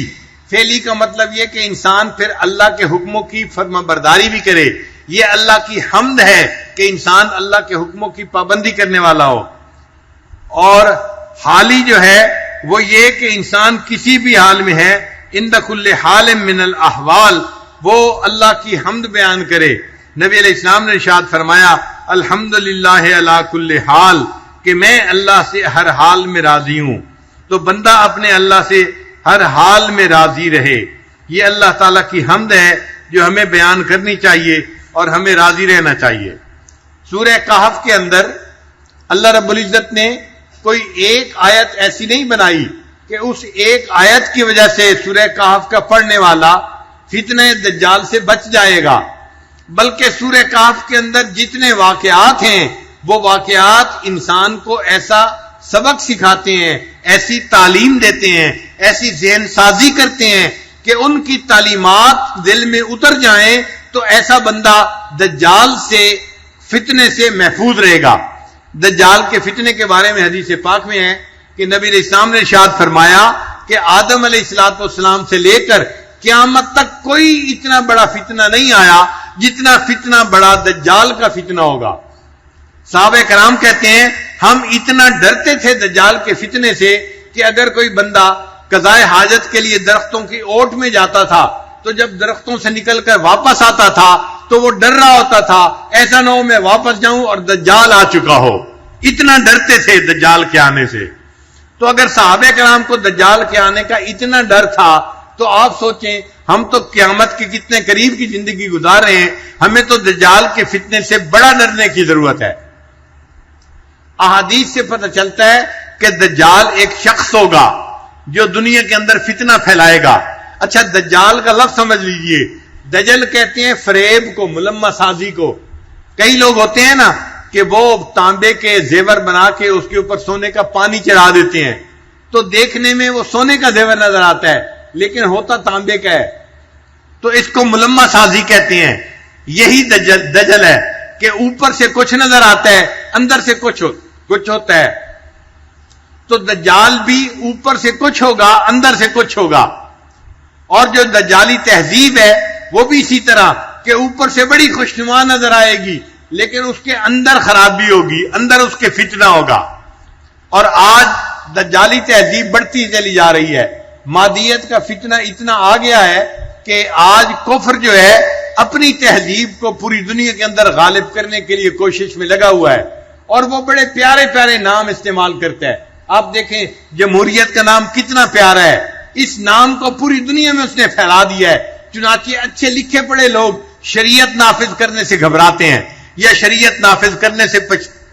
فعلی کا مطلب یہ کہ انسان پھر اللہ کے حکموں کی فرما برداری بھی کرے. یہ اللہ کی حمد ہے کہ انسان اللہ کے حکموں کی پابندی کرنے والا ہو. اور حالی جو ہے وہ یہ کہ انسان کسی بھی حال میں ہے، عند کل حال من الاحوال، وہ اللہ کی حمد بیان کرے. نبی علیہ السلام نے ارشاد فرمایا الحمدللہ علی کل حال، کہ میں اللہ سے ہر حال میں راضی ہوں. تو بندہ اپنے اللہ سے ہر حال میں راضی رہے. یہ اللہ تعالیٰ کی حمد ہے جو ہمیں بیان کرنی چاہیے اور ہمیں راضی رہنا چاہیے. سورہ کہف کے اندر اللہ رب العزت نے کوئی ایک آیت ایسی نہیں بنائی کہ اس ایک آیت کی وجہ سے سورہ کہف کا پڑھنے والا فتنہ دجال سے بچ جائے گا، بلکہ سورہ کہف کے اندر جتنے واقعات ہیں وہ واقعات انسان کو ایسا سبق سکھاتے ہیں، ایسی تعلیم دیتے ہیں، ایسی ذہن سازی کرتے ہیں کہ ان کی تعلیمات دل میں اتر جائیں تو ایسا بندہ دجال سے فتنے سے محفوظ رہے گا. دجال کے فتنے کے بارے میں حدیث پاک میں ہے کہ نبی علیہ السلام نے ارشاد فرمایا کہ آدم علیہ السلام سے لے کر قیامت تک کوئی اتنا بڑا فتنہ نہیں آیا جتنا فتنہ بڑا دجال کا فتنہ ہوگا. صحابہ کرام کہتے ہیں ہم اتنا ڈرتے تھے دجال کے فتنے سے کہ اگر کوئی بندہ قضائے حاجت کے لیے درختوں کی اوٹ میں جاتا تھا تو جب درختوں سے نکل کر واپس آتا تھا تو وہ ڈر رہا ہوتا تھا ایسا نہ ہو میں واپس جاؤں اور دجال آ چکا ہو. اتنا ڈرتے تھے دجال کے آنے سے. تو اگر صحابہ کرام کو دجال کے آنے کا اتنا ڈر تھا تو آپ سوچیں ہم تو قیامت کے کتنے قریب کی زندگی گزار رہے ہیں، ہمیں تو دجال کے فتنے سے بڑا ڈرنے کی ضرورت ہے. احادیث سے پتہ چلتا ہے کہ دجال ایک شخص ہوگا جو دنیا کے اندر فتنہ پھیلائے گا. اچھا دجال کا لفظ سمجھ لیجئے، دجل کہتے ہیں فریب کو، ملمہ سازی کو. کئی لوگ ہوتے ہیں نا کہ وہ تانبے کے زیور بنا کے اس کے اوپر سونے کا پانی چڑھا دیتے ہیں، تو دیکھنے میں وہ سونے کا زیور نظر آتا ہے لیکن ہوتا تانبے کا ہے. تو اس کو ملمہ سازی کہتے ہیں. یہی دجل ہے کہ اوپر سے کچھ نظر آتا ہے، اندر سے کچھ ہوتا ہے. تو دجال بھی اوپر سے کچھ ہوگا، اندر سے کچھ ہوگا. اور جو دجالی تہذیب ہے وہ بھی اسی طرح کہ اوپر سے بڑی خوشنما نظر آئے گی لیکن اس کے اندر خرابی ہوگی، اندر اس کے فتنہ ہوگا. اور آج دجالی تہذیب بڑھتی چلی جا رہی ہے. مادیت کا فتنہ اتنا آ گیا ہے کہ آج کفر جو ہے اپنی تہذیب کو پوری دنیا کے اندر غالب کرنے کے لیے کوشش میں لگا ہوا ہے، اور وہ بڑے پیارے پیارے نام استعمال کرتا ہے. آپ دیکھیں جمہوریت کا نام کتنا پیارا ہے، اس نام کو پوری دنیا میں اس نے پھیلا دیا ہے. چنانچہ اچھے لکھے پڑھے لوگ شریعت نافذ کرنے سے گھبراتے ہیں یا شریعت نافذ کرنے سے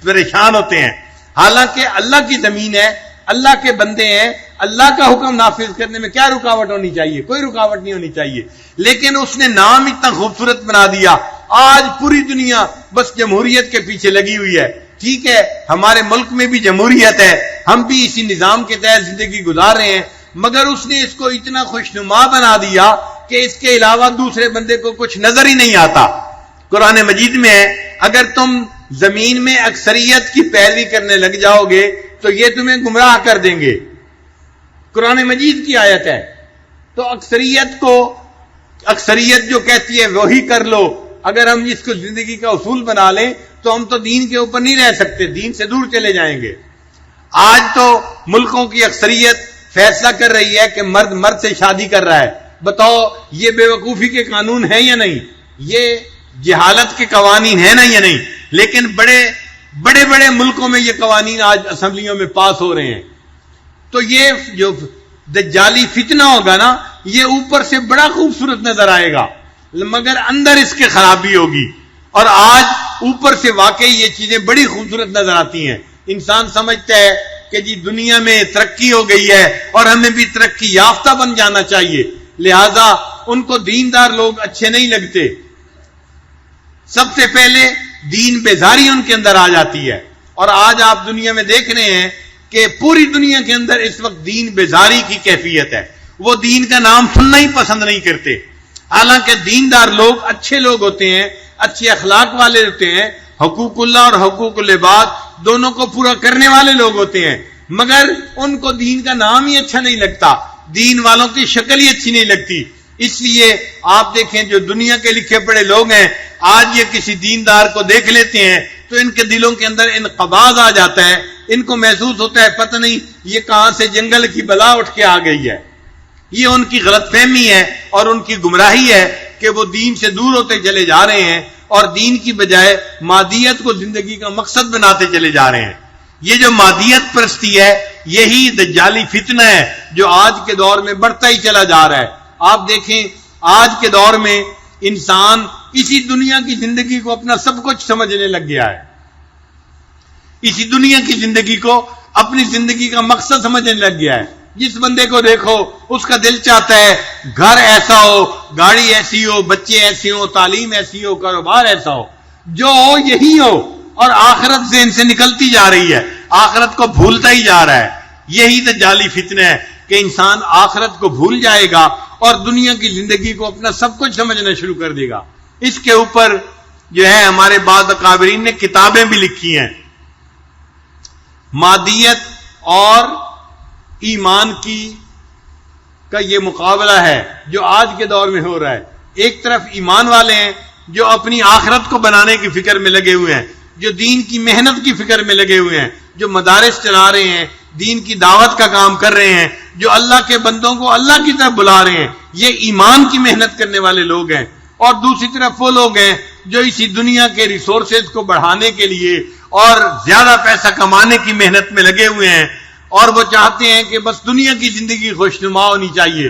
پریشان ہوتے ہیں. حالانکہ اللہ کی زمین ہے، اللہ کے بندے ہیں، اللہ کا حکم نافذ کرنے میں کیا رکاوٹ ہونی چاہیے؟ کوئی رکاوٹ نہیں ہونی چاہیے. لیکن اس نے نام اتنا خوبصورت بنا دیا، آج پوری دنیا بس جمہوریت کے پیچھے لگی ہوئی ہے. ٹھیک ہے، ہمارے ملک میں بھی جمہوریت ہے، ہم بھی اسی نظام کے تحت زندگی گزار رہے ہیں، مگر اس نے اس کو اتنا خوشنما بنا دیا کہ اس کے علاوہ دوسرے بندے کو کچھ نظر ہی نہیں آتا. قرآن مجید میں ہے اگر تم زمین میں اکثریت کی پیروی کرنے لگ جاؤ گے تو یہ تمہیں گمراہ کر دیں گے. قرآن مجید کی آیت ہے. تو اکثریت جو کہتی ہے وہی کر لو، اگر ہم اس کو زندگی کا اصول بنا لیں تو ہم تو دین کے اوپر نہیں رہ سکتے، دین سے دور چلے جائیں گے. آج تو ملکوں کی اکثریت فیصلہ کر رہی ہے کہ مرد سے شادی کر رہا ہے. بتاؤ یہ بے وقوفی کے قانون ہیں یا نہیں؟ یہ جہالت کے قوانین ہیں نا یا نہیں؟ لیکن بڑے بڑے ملکوں میں یہ قوانین آج اسمبلیوں میں پاس ہو رہے ہیں. تو یہ جو دجالی فتنہ ہوگا نا، یہ اوپر سے بڑا خوبصورت نظر آئے گا مگر اندر اس کے خرابی ہوگی. اور آج اوپر سے واقعی یہ چیزیں بڑی خوبصورت نظر آتی ہیں. انسان سمجھتا ہے کہ جی دنیا میں ترقی ہو گئی ہے اور ہمیں بھی ترقی یافتہ بن جانا چاہیے، لہذا ان کو دیندار لوگ اچھے نہیں لگتے. سب سے پہلے دین بیزاری ان کے اندر آ جاتی ہے. اور آج آپ دنیا میں دیکھ رہے ہیں کہ پوری دنیا کے اندر اس وقت دین بیزاری کی کیفیت ہے. وہ دین کا نام سننا ہی پسند نہیں کرتے. حالانکہ دیندار لوگ اچھے لوگ ہوتے ہیں، اچھے اخلاق والے ہوتے ہیں، حقوق اللہ اور حقوق العباد دونوں کو پورا کرنے والے لوگ ہوتے ہیں، مگر ان کو دین کا نام ہی اچھا نہیں لگتا، دین والوں کی شکل ہی اچھی نہیں لگتی. اس لیے آپ دیکھیں جو دنیا کے لکھے پڑھے لوگ ہیں، آج یہ کسی دیندار کو دیکھ لیتے ہیں تو ان کے دلوں کے اندر انقباض آ جاتا ہے. ان کو محسوس ہوتا ہے پتہ نہیں یہ کہاں سے جنگل کی بلا اٹھ کے آ گئی ہے. یہ ان کی غلط فہمی ہے اور ان کی گمراہی ہے کہ وہ دین سے دور ہوتے چلے جا رہے ہیں اور دین کی بجائے مادیت کو زندگی کا مقصد بناتے چلے جا رہے ہیں. یہ جو مادیت پرستی ہے یہی دجالی فتنہ ہے جو آج کے دور میں بڑھتا ہی چلا جا رہا ہے. آپ دیکھیں آج کے دور میں انسان اسی دنیا کی زندگی کو اپنا سب کچھ سمجھنے لگ گیا ہے، اسی دنیا کی زندگی کو اپنی زندگی کا مقصد سمجھنے لگ گیا ہے. جس بندے کو دیکھو اس کا دل چاہتا ہے گھر ایسا ہو، گاڑی ایسی ہو، بچے ایسے ہو، تعلیم ایسی ہو، کاروبار ایسا ہو، جو ہو یہی ہو، اور آخرت ذہن سے نکلتی جا رہی ہے، آخرت کو بھولتا ہی جا رہا ہے. یہی دجالی فتنہ ہے کہ انسان آخرت کو بھول جائے گا اور دنیا کی زندگی کو اپنا سب کچھ سمجھنا شروع کر دے گا. اس کے اوپر جو ہے ہمارے بعض اکابرین نے کتابیں بھی لکھی ہیں. مادیت اور ایمان کا یہ مقابلہ ہے جو آج کے دور میں ہو رہا ہے. ایک طرف ایمان والے ہیں جو اپنی آخرت کو بنانے کی فکر میں لگے ہوئے ہیں، جو دین کی محنت کی فکر میں لگے ہوئے ہیں، جو مدارس چلا رہے ہیں، دین کی دعوت کا کام کر رہے ہیں، جو اللہ کے بندوں کو اللہ کی طرف بلا رہے ہیں، یہ ایمان کی محنت کرنے والے لوگ ہیں. اور دوسری طرف وہ لوگ ہیں جو اسی دنیا کے ریسورسز کو بڑھانے کے لیے اور زیادہ پیسہ کمانے کی محنت میں لگے ہوئے ہیں، اور وہ چاہتے ہیں کہ بس دنیا کی زندگی خوشنما ہونی چاہیے،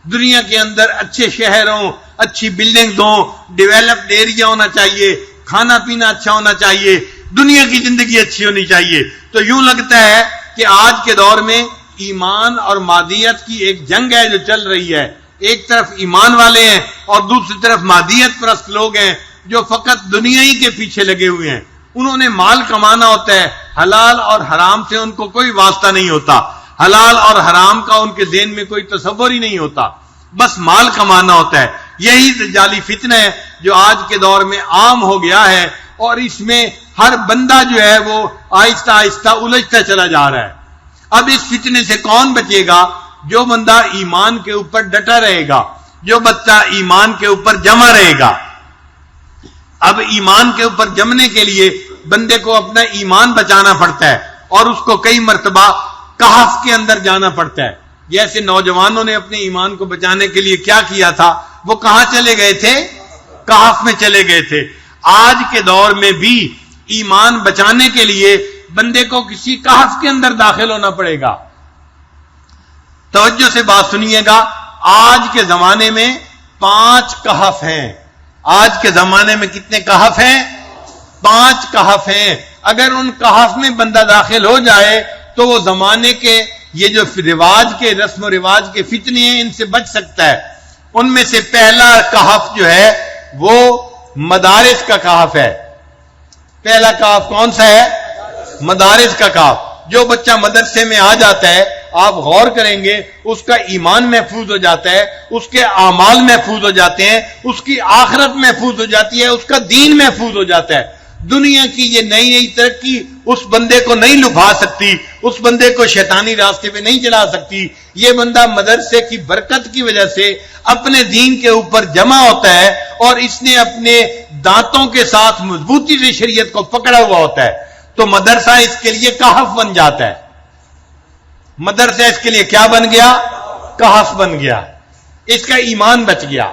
دنیا کے اندر اچھے شہر ہوں، اچھی بلڈنگز ہوں، ڈیولپڈ ایریا ہونا چاہیے، کھانا پینا اچھا ہونا چاہیے، دنیا کی زندگی اچھی ہونی چاہیے. تو یوں لگتا ہے کہ آج کے دور میں ایمان اور مادیت کی ایک جنگ ہے جو چل رہی ہے. ایک طرف ایمان والے ہیں اور دوسری طرف مادیت پرست لوگ ہیں جو فقط دنیا ہی کے پیچھے لگے ہوئے ہیں. انہوں نے مال کمانا ہوتا ہے، حلال اور حرام سے ان کو کوئی واسطہ نہیں ہوتا، حلال اور حرام کا ان کے ذہن میں کوئی تصور ہی نہیں ہوتا، بس مال کمانا ہوتا ہے. یہی دجالی فتنہ ہے جو آج کے دور میں عام ہو گیا ہے، اور اس میں ہر بندہ جو ہے وہ آہستہ آہستہ الجھتا چلا جا رہا ہے. اب اس فتنے سے کون بچے گا؟ جو بندہ ایمان کے اوپر ڈٹا رہے گا، جو بچہ ایمان کے اوپر جمع رہے گا. اب ایمان کے اوپر جمنے کے لیے بندے کو اپنا ایمان بچانا پڑتا ہے، اور اس کو کئی مرتبہ کہف کے اندر جانا پڑتا ہے. جیسے نوجوانوں نے اپنے ایمان کو بچانے کے لیے کیا کیا تھا، وہ کہاں چلے گئے تھے؟ کہف میں چلے گئے تھے. آج کے دور میں بھی ایمان بچانے کے لیے بندے کو کسی کہف کے اندر داخل ہونا پڑے گا. توجہ سے بات سنیے گا. آج کے زمانے میں 5 کہف ہیں. آج کے زمانے میں کتنے کہف ہیں؟ 5 کہف ہیں. اگر ان کہف میں بندہ داخل ہو جائے تو وہ زمانے کے یہ جو رواج کے رسم و رواج کے فتنے ہیں ان سے بچ سکتا ہے. ان میں سے پہلا کہف جو ہے وہ مدارس کا کہف ہے. پہلا کہف کون سا ہے؟ مدارس کا کہف. جو بچہ مدرسے میں آ جاتا ہے، آپ غور کریں گے، اس کا ایمان محفوظ ہو جاتا ہے، اس کے اعمال محفوظ ہو جاتے ہیں، اس کی آخرت محفوظ ہو جاتی ہے، اس کا دین محفوظ ہو جاتا ہے. دنیا کی یہ نئی نئی ترقی اس بندے کو نہیں لبھا سکتی، اس بندے کو شیطانی راستے پہ نہیں چلا سکتی. یہ بندہ مدرسے کی برکت کی وجہ سے اپنے دین کے اوپر جمع ہوتا ہے، اور اس نے اپنے دانتوں کے ساتھ مضبوطی سے شریعت کو پکڑا ہوا ہوتا ہے. تو مدرسہ اس کے لیے کہف بن جاتا ہے. مدرسہ اس کے لیے کیا بن گیا؟ کہف بن گیا. اس کا ایمان بچ گیا.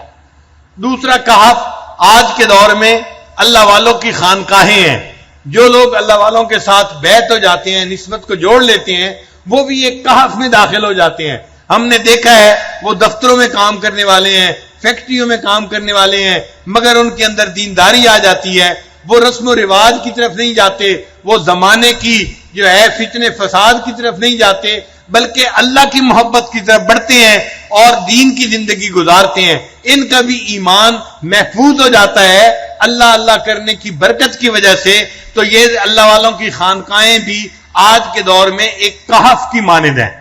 دوسرا کہف آج کے دور میں اللہ والوں کی خانقاہیں ہیں. جو لوگ اللہ والوں کے ساتھ بیعت ہو جاتے ہیں، نسبت کو جوڑ لیتے ہیں، وہ بھی ایک کہف میں داخل ہو جاتے ہیں. ہم نے دیکھا ہے وہ دفتروں میں کام کرنے والے ہیں، فیکٹریوں میں کام کرنے والے ہیں، مگر ان کے اندر دینداری آ جاتی ہے. وہ رسم و رواج کی طرف نہیں جاتے، وہ زمانے کی جو ہے فتنے فساد کی طرف نہیں جاتے، بلکہ اللہ کی محبت کی طرف بڑھتے ہیں اور دین کی زندگی گزارتے ہیں. ان کا بھی ایمان محفوظ ہو جاتا ہے اللہ اللہ کرنے کی برکت کی وجہ سے. تو یہ اللہ والوں کی خانقاہیں بھی آج کے دور میں ایک کہف کی مانند ہیں.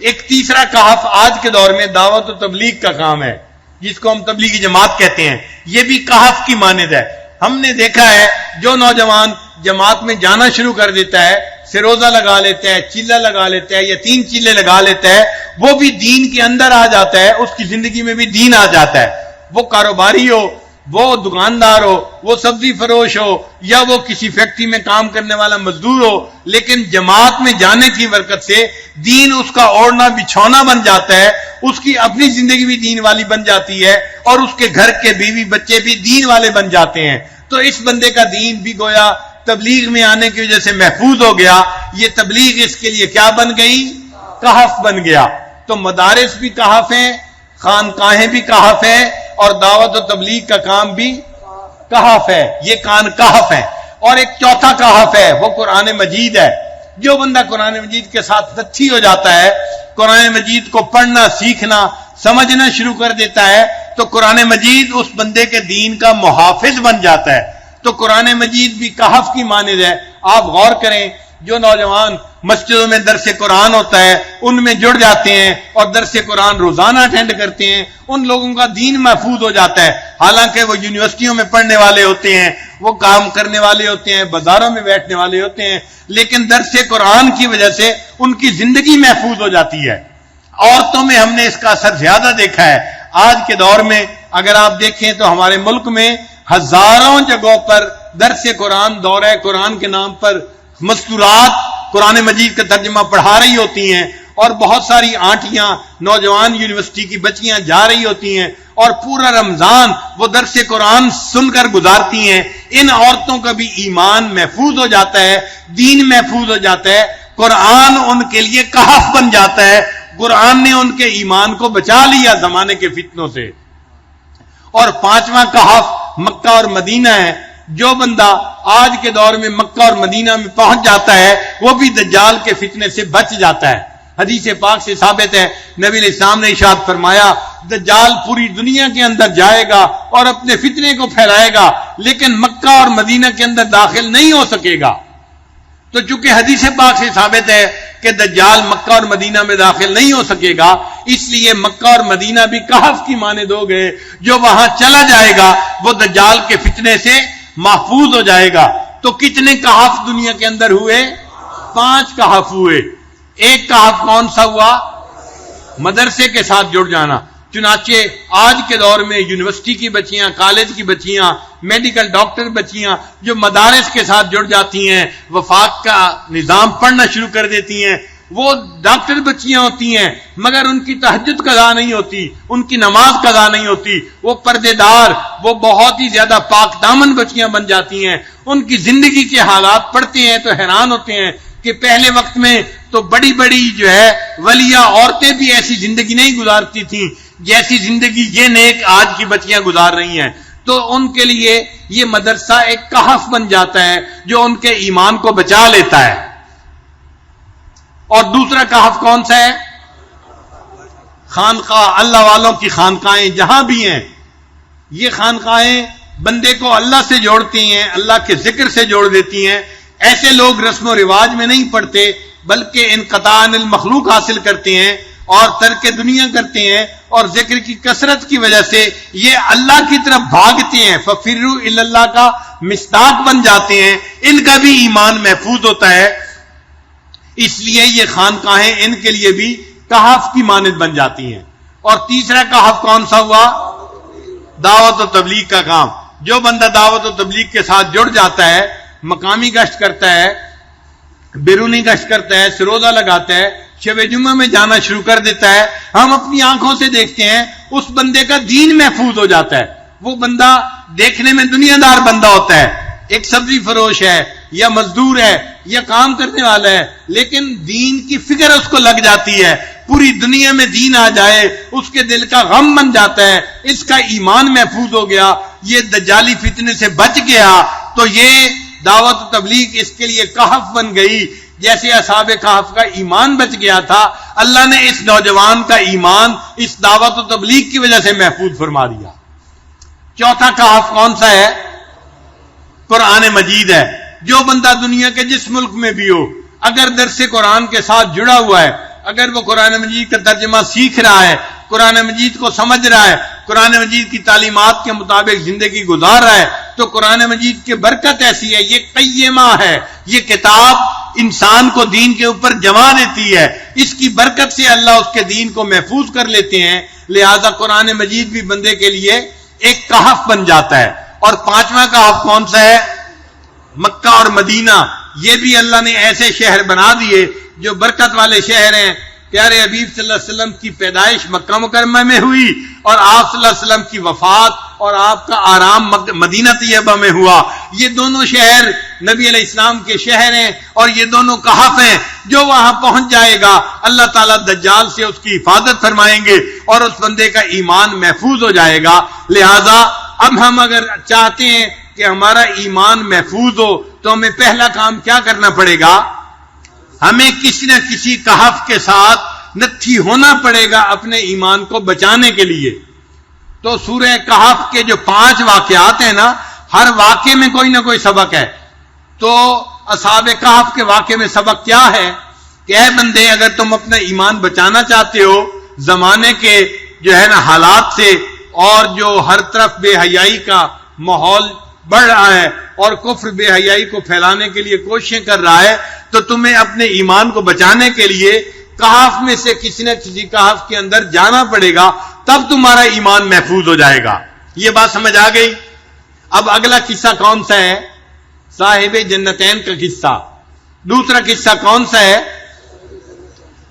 ایک تیسرا کہف آج کے دور میں دعوت و تبلیغ کا کام ہے، جس کو ہم تبلیغی جماعت کہتے ہیں. یہ بھی کہف کی مانند ہے. ہم نے دیکھا ہے جو نوجوان جماعت میں جانا شروع کر دیتا ہے، سروزہ لگا لیتا ہے، چیلا لگا لیتا ہے یا 3 چیلے لگا لیتا ہے، وہ بھی دین کے اندر آ جاتا ہے، اس کی زندگی میں بھی دین آ جاتا ہے. وہ کاروباری ہو، وہ دکاندار ہو، وہ سبزی فروش ہو، یا وہ کسی فیکٹری میں کام کرنے والا مزدور ہو، لیکن جماعت میں جانے کی برکت سے دین اس کا اوڑھنا بچھونا بن جاتا ہے. اس کی اپنی زندگی بھی دین والی بن جاتی ہے، اور اس کے گھر کے بیوی بچے بھی دین والے بن جاتے ہیں. تو اس بندے کا دین بھی گویا تبلیغ میں آنے کی وجہ سے محفوظ ہو گیا. یہ تبلیغ اس کے لیے کیا بن گئی؟ کہف بن گیا. تو مدارس بھی کہف ہیں، خانقاہیں بھی کہف ہیں، اور دعوت و تبلیغ کا کام بھی کہف ہے. یہ کہف ہے. اور ایک چوتھا کہف ہے، وہ قرآن مجید ہے. جو بندہ قرآن مجید کے ساتھ سچی ہو جاتا ہے، قرآن مجید کو پڑھنا، سیکھنا، سمجھنا شروع کر دیتا ہے، تو قرآن مجید اس بندے کے دین کا محافظ بن جاتا ہے. تو قرآن مجید بھی کہف کی مانند ہے. آپ غور کریں، جو نوجوان مسجدوں میں درس قرآن ہوتا ہے ان میں جڑ جاتے ہیں اور درس قرآن روزانہ اٹینڈ کرتے ہیں، ان لوگوں کا دین محفوظ ہو جاتا ہے. حالانکہ وہ یونیورسٹیوں میں پڑھنے والے ہوتے ہیں، وہ کام کرنے والے ہوتے ہیں، بازاروں میں بیٹھنے والے ہوتے ہیں، لیکن درس قرآن کی وجہ سے ان کی زندگی محفوظ ہو جاتی ہے. عورتوں میں ہم نے اس کا اثر زیادہ دیکھا ہے. آج کے دور میں اگر آپ دیکھیں تو ہمارے ملک میں ہزاروں جگہوں پر درس قرآن، دورہ قرآن کے نام پر مستورات قرآن مجید کا ترجمہ پڑھا رہی ہوتی ہیں، اور بہت ساری آنٹیاں نوجوان یونیورسٹی کی بچیاں جا رہی ہوتی ہیں اور پورا رمضان وہ درس قرآن سن کر گزارتی ہیں. ان عورتوں کا بھی ایمان محفوظ ہو جاتا ہے، دین محفوظ ہو جاتا ہے. قرآن ان کے لیے کہف بن جاتا ہے. قرآن نے ان کے ایمان کو بچا لیا زمانے کے فتنوں سے. اور 5واں کہف مکہ اور مدینہ ہے. جو بندہ آج کے دور میں مکہ اور مدینہ میں پہنچ جاتا ہے وہ بھی دجال کے فتنے سے بچ جاتا ہے. حدیث پاک سے ثابت ہے، نبی علیہ السلام نے ارشاد فرمایا دجال پوری دنیا کے اندر جائے گا اور اپنے فتنے کو پھیلائے گا، لیکن مکہ اور مدینہ کے اندر داخل نہیں ہو سکے گا۔ تو چونکہ حدیث پاک سے ثابت ہے کہ دجال مکہ اور مدینہ میں داخل نہیں ہو سکے گا، اس لیے مکہ اور مدینہ بھی کہف کی مانند ہو گئے، جو وہاں چلا جائے گا وہ دجال کے فتنے سے محفوظ ہو جائے گا۔ تو کتنے کہف دنیا کے اندر ہوئے؟ 5 کہف ہوئے۔ ایک کہف کون سا ہوا؟ مدرسے کے ساتھ جڑ جانا۔ چنانچہ آج کے دور میں یونیورسٹی کی بچیاں، کالج کی بچیاں، میڈیکل ڈاکٹر بچیاں جو مدارس کے ساتھ جڑ جاتی ہیں، وفاق کا نظام پڑھنا شروع کر دیتی ہیں، وہ ڈاکٹر بچیاں ہوتی ہیں مگر ان کی تہجد قضا نہیں ہوتی، ان کی نماز قضا نہیں ہوتی، وہ پردے دار، وہ بہت ہی زیادہ پاک دامن بچیاں بن جاتی ہیں۔ ان کی زندگی کے حالات پڑھتے ہیں تو حیران ہوتے ہیں کہ پہلے وقت میں تو بڑی بڑی جو ہے ولیہ عورتیں بھی ایسی زندگی نہیں گزارتی تھیں جیسی زندگی یہ نیک آج کی بچیاں گزار رہی ہیں۔ تو ان کے لیے یہ مدرسہ ایک کہف بن جاتا ہے جو ان کے ایمان کو بچا لیتا ہے۔ اور دوسرا کہف کون سا ہے؟ خانقاہ، اللہ والوں کی خانقاہیں جہاں بھی ہیں، یہ خانقاہیں بندے کو اللہ سے جوڑتی ہیں، اللہ کے ذکر سے جوڑ دیتی ہیں۔ ایسے لوگ رسم و رواج میں نہیں پڑتے بلکہ انقطاع عن المخلوق حاصل کرتے ہیں اور ترک دنیا کرتے ہیں، اور ذکر کی کثرت کی وجہ سے یہ اللہ کی طرف بھاگتے ہیں، ففروا الی اللہ کا مصداق بن جاتے ہیں، ان کا بھی ایمان محفوظ ہوتا ہے۔ اس لیے یہ خانقاہیں ان کے لیے بھی کہف کی مانند بن جاتی ہیں۔ اور تیسرا کہف کون سا ہوا؟ دعوت و تبلیغ کا کام۔ جو بندہ دعوت و تبلیغ کے ساتھ جڑ جاتا ہے، مقامی گشت کرتا ہے، بیرونی گشت کرتا ہے، سروزہ لگاتا ہے، شب جمعہ میں جانا شروع کر دیتا ہے، ہم اپنی آنکھوں سے دیکھتے ہیں اس بندے کا دین محفوظ ہو جاتا ہے۔ وہ بندہ دیکھنے میں دنیا دار بندہ ہوتا ہے، ایک سبزی فروش ہے یا مزدور ہے یا کام کرنے والا ہے، لیکن دین کی فکر اس کو لگ جاتی ہے، پوری دنیا میں دین آ جائے اس کے دل کا غم بن جاتا ہے، اس کا ایمان محفوظ ہو گیا، یہ دجالی فتنے سے بچ گیا، تو یہ دعوت و تبلیغ اس کے لیے کہف بن گئی۔ جیسے اصحاب کہف کا ایمان بچ گیا تھا، اللہ نے اس نوجوان کا ایمان اس دعوت و تبلیغ کی وجہ سے محفوظ فرما دیا۔ چوتھا کہف کون سا ہے؟ قرآن مجید ہے۔ جو بندہ دنیا کے جس ملک میں بھی ہو، اگر درس قرآن کے ساتھ جڑا ہوا ہے، اگر وہ قرآن مجید کا ترجمہ سیکھ رہا ہے، قرآن مجید کو سمجھ رہا ہے، قرآن مجید کی تعلیمات کے مطابق زندگی گزار رہا ہے، تو قرآن مجید کی برکت ایسی ہے، یہ قیمہ ہے، یہ کتاب انسان کو دین کے اوپر جما دیتی ہے، اس کی برکت سے اللہ اس کے دین کو محفوظ کر لیتے ہیں، لہذا قرآن مجید بھی بندے کے لیے ایک کہف بن جاتا ہے۔ اور پانچواں کہف کون سا ہے؟ مکہ اور مدینہ۔ یہ بھی اللہ نے ایسے شہر بنا دیے جو برکت والے شہر ہیں۔ پیارے حبیب صلی اللہ علیہ وسلم کی پیدائش مکہ مکرمہ میں ہوئی، اور آپ صلی اللہ علیہ وسلم کی وفات اور آپ کا آرام مدینہ طیبہ میں ہوا۔ یہ دونوں شہر نبی علیہ السلام کے شہر ہیں، اور یہ دونوں کہف ہیں۔ جو وہاں پہنچ جائے گا اللہ تعالیٰ دجال سے اس کی حفاظت فرمائیں گے اور اس بندے کا ایمان محفوظ ہو جائے گا۔ لہذا اب ہم اگر چاہتے ہیں کہ ہمارا ایمان محفوظ ہو تو ہمیں پہلا کام کیا کرنا پڑے گا؟ ہمیں کسی نہ کسی کہف کے ساتھ نتھی ہونا پڑے گا اپنے ایمان کو بچانے کے لیے۔ تو سورہ کہف کے جو 5 واقعات ہیں نا، ہر واقعے میں کوئی نہ کوئی سبق ہے۔ تو اصحاب کہف کے واقعے میں سبق کیا ہے کہ اے بندے، اگر تم اپنا ایمان بچانا چاہتے ہو زمانے کے جو ہے نا حالات سے، اور جو ہر طرف بے حیائی کا ماحول بڑھ رہا ہے اور کفر بے حیائی کو پھیلانے کے لیے کوششیں کر رہا ہے، تو تمہیں اپنے ایمان کو بچانے کے لیے کہف میں سے کسی نہ کسی کہف کے اندر جانا پڑے گا، تب تمہارا ایمان محفوظ ہو جائے گا۔ یہ بات سمجھ آ گئی؟ اب اگلا قصہ کون سا ہے؟ صاحب جنتین کا قصہ۔ دوسرا قصہ کون سا ہے؟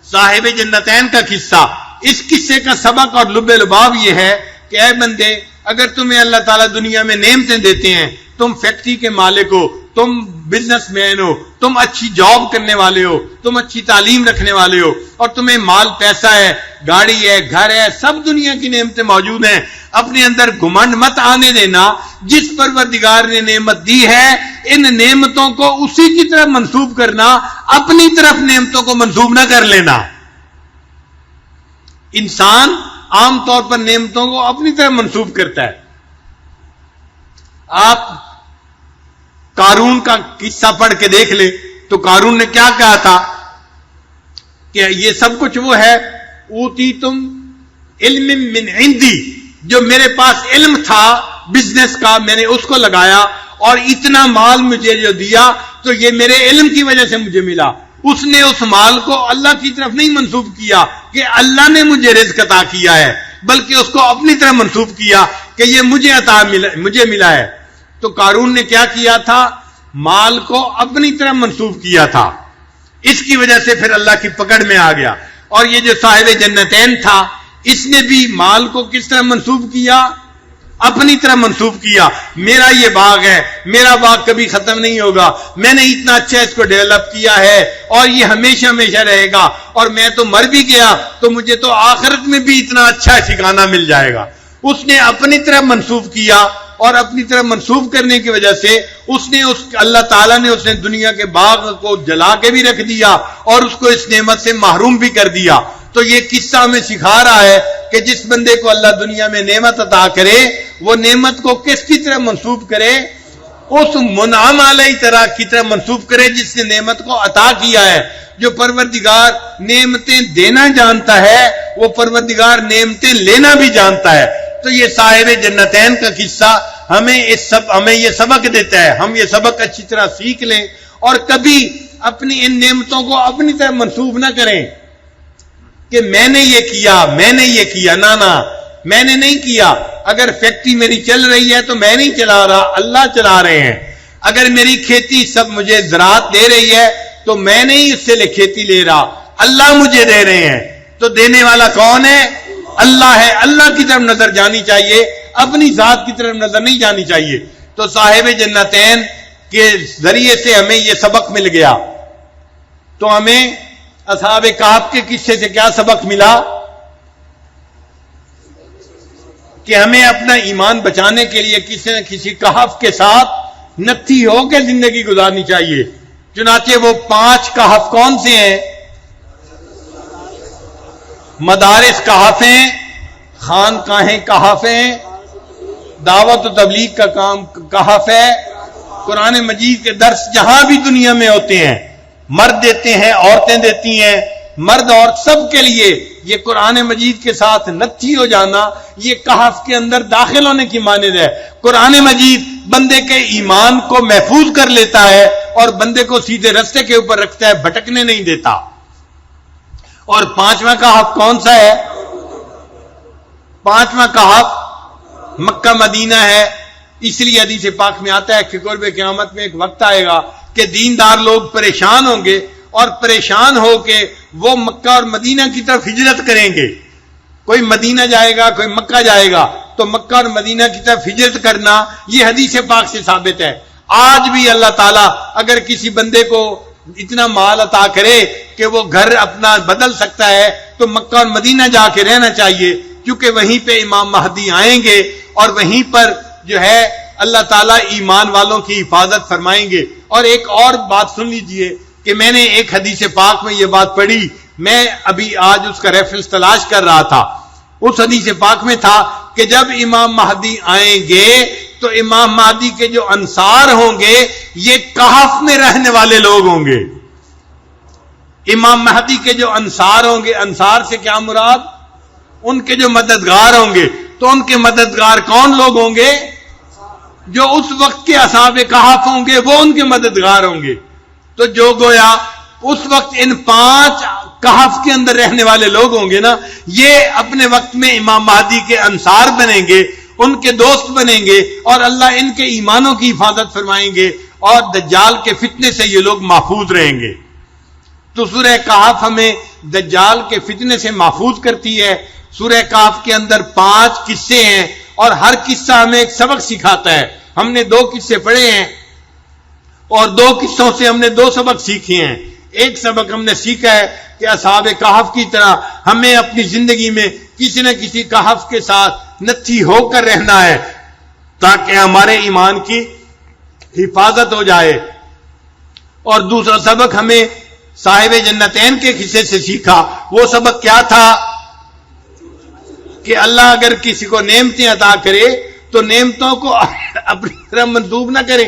صاحب جنتین کا قصہ۔ اس قصے کا سبق اور لب لباب یہ ہے کہ اے بندے، اگر تمہیں اللہ تعالیٰ دنیا میں نعمتیں دیتے ہیں، تم فیکٹری کے مالک ہو، تم بزنس مین ہو، تم اچھی جاب کرنے والے ہو، تم اچھی تعلیم رکھنے والے ہو، اور تمہیں مال پیسہ ہے، گاڑی ہے، گھر ہے، سب دنیا کی نعمتیں موجود ہیں، اپنے اندر گھمنڈ مت آنے دینا۔ جس پروردگار نے نعمت دی ہے ان نعمتوں کو اسی کی طرف منسوب کرنا، اپنی طرف نعمتوں کو منسوب نہ کر لینا۔ انسان عام طور پر نعمتوں کو اپنی طرف منسوب کرتا ہے. آپ قارون کا قصہ پڑھ کے دیکھ لیں تو قارون نے کیا کہا تھا کہ یہ سب کچھ وہ ہے اوتیتم علم من عندی، جو میرے پاس علم تھا بزنس کا میں نے اس کو لگایا اور اتنا مال مجھے جو دیا تو یہ میرے علم کی وجہ سے مجھے ملا. اس نے اس مال کو اللہ کی طرف نہیں منسوب کیا کہ اللہ نے مجھے رزق عطا کیا ہے، بلکہ اس کو اپنی طرف منسوب کیا کہ یہ مجھے ملا ہے. تو قارون نے کیا کیا تھا؟ مال کو اپنی طرف منسوب کیا تھا. اس کی وجہ سے پھر اللہ کی پکڑ میں آ گیا. اور یہ جو صاحب جنتین تھا اس نے بھی مال کو کس طرح منسوب کیا؟ اپنی طرح منسوب کیا. میرا یہ باغ ہے، میرا باغ کبھی ختم نہیں ہوگا، میں نے اتنا اچھا اس کو ڈیولپ کیا ہے اور یہ ہمیشہ ہمیشہ رہے گا، اور میں تو مر بھی گیا تو مجھے تو آخرت میں بھی اتنا اچھا ٹھکانہ مل جائے گا. اس نے اپنی طرح منسوب کیا اور اپنی طرح منسوب کرنے کی وجہ سے اللہ تعالیٰ نے اس نے دنیا کے باغ کو جلا کے بھی رکھ دیا اور اس کو اس نعمت سے محروم بھی کر دیا. تو یہ قصہ ہمیں سکھا رہا ہے کہ جس بندے کو اللہ دنیا میں نعمت عطا کرے وہ نعمت کو کس کی طرح منسوب کرے؟ اس منعم علیہ طرح کی طرح منسوب کرے جس نے نعمت کو عطا کیا ہے. جو پروردگار نعمتیں دینا جانتا ہے وہ پروردگار نعمتیں لینا بھی جانتا ہے. تو یہ صاحب جنتین کا قصہ ہمیں یہ سبق دیتا ہے. ہم یہ سبق اچھی طرح سیکھ لیں اور کبھی اپنی ان نعمتوں کو اپنی طرح منسوب نہ کریں کہ میں نے یہ کیا. نہ میں نے نہیں کیا. اگر فیکٹری میری چل رہی ہے تو میں نہیں چلا رہا، اللہ چلا رہے ہیں. اگر میری کھیتی سب مجھے زراعت دے رہی ہے تو میں نہیں اس سے کھیتی لے رہا، اللہ مجھے دے رہے ہیں. تو دینے والا کون ہے؟ اللہ ہے. اللہ کی طرف نظر جانی چاہیے، اپنی ذات کی طرف نظر نہیں جانی چاہیے. تو صاحب جنتین کے ذریعے سے ہمیں یہ سبق مل گیا. تو ہمیں اصحاب کہف کے قصے سے کیا سبق ملا؟ کہ ہمیں اپنا ایمان بچانے کے لیے کسی نہ کسی کہف کے ساتھ نتھی ہو کے زندگی گزارنی چاہیے. چنانچہ وہ 5 کہف کون سے ہیں؟ مدارس کہف ہیں، خانقاہیں کہف ہیں، دعوت و تبلیغ کا کام کہف ہے، قرآن مجید کے درس جہاں بھی دنیا میں ہوتے ہیں، مرد دیتے ہیں، عورتیں دیتی ہیں، مرد اور سب کے لیے یہ قرآن مجید کے ساتھ نتھی ہو جانا یہ کہف کے اندر داخل ہونے کی مانند ہے. قرآن مجید بندے کے ایمان کو محفوظ کر لیتا ہے اور بندے کو سیدھے رستے کے اوپر رکھتا ہے، بھٹکنے نہیں دیتا. اور 5واں کہف کون سا ہے؟ 5واں کہف مکہ مدینہ ہے. اس لیے حدیث پاک میں آتا ہے کہ قرب قیامت میں ایک وقت آئے گا کہ دیندار لوگ پریشان ہوں گے اور پریشان ہو کے وہ مکہ اور مدینہ کی طرف ہجرت کریں گے. کوئی مدینہ جائے گا، کوئی مکہ جائے گا، تو مکہ اور مدینہ کی طرف ہجرت کرنا یہ حدیث پاک سے ثابت ہے. آج بھی اللہ تعالیٰ اگر کسی بندے کو اتنا مال عطا کرے کہ وہ گھر اپنا بدل سکتا ہے تو مکہ اور مدینہ جا کے رہنا چاہیے، کیونکہ وہیں پہ امام مہدی آئیں گے اور وہیں پر جو ہے اللہ تعالیٰ ایمان والوں کی حفاظت فرمائیں گے. اور ایک اور بات سن لیجئے کہ میں نے ایک حدیث پاک میں یہ بات پڑھی، میں ابھی آج اس کا ریفرنس تلاش کر رہا تھا. اس حدیث پاک میں تھا کہ جب امام مہدی آئیں گے تو امام مہدی کے جو انصار ہوں گے یہ کہف میں رہنے والے لوگ ہوں گے. امام مہدی کے جو انصار ہوں گے، انصار سے کیا مراد؟ ان کے جو مددگار ہوں گے. تو ان کے مددگار کون لوگ ہوں گے؟ جو اس وقت کے اصحاب کہف ہوں گے وہ ان کے مددگار ہوں گے. تو جو گویا اس وقت ان 5 کہف کے اندر رہنے والے لوگ ہوں گے نا، یہ اپنے وقت میں امام مہدی کے انصار بنیں گے، ان کے دوست بنیں گے اور اللہ ان کے ایمانوں کی حفاظت فرمائیں گے اور دجال کے فتنے سے یہ لوگ محفوظ رہیں گے. تو سورہ کہف ہمیں دجال کے فتنے سے محفوظ کرتی ہے. سورہ کہف کے اندر 5 قصے ہیں اور ہر قصہ ہمیں ایک سبق سکھاتا ہے. ہم نے 2 قصے پڑھے ہیں اور 2 قصوں سے ہم نے 2 سبق سیکھے ہیں. ایک سبق ہم نے سیکھا ہے کہ اصحاب کہف کی طرح ہمیں اپنی زندگی میں کسی نہ کسی کہف کے ساتھ نتھی ہو کر رہنا ہے تاکہ ہمارے ایمان کی حفاظت ہو جائے. اور دوسرا سبق ہمیں صاحب جنتین کے قصے سے سیکھا. وہ سبق کیا تھا کہ اللہ اگر کسی کو نعمتیں عطا کرے تو نعمتوں کو اپنی طرف منسوب نہ کرے،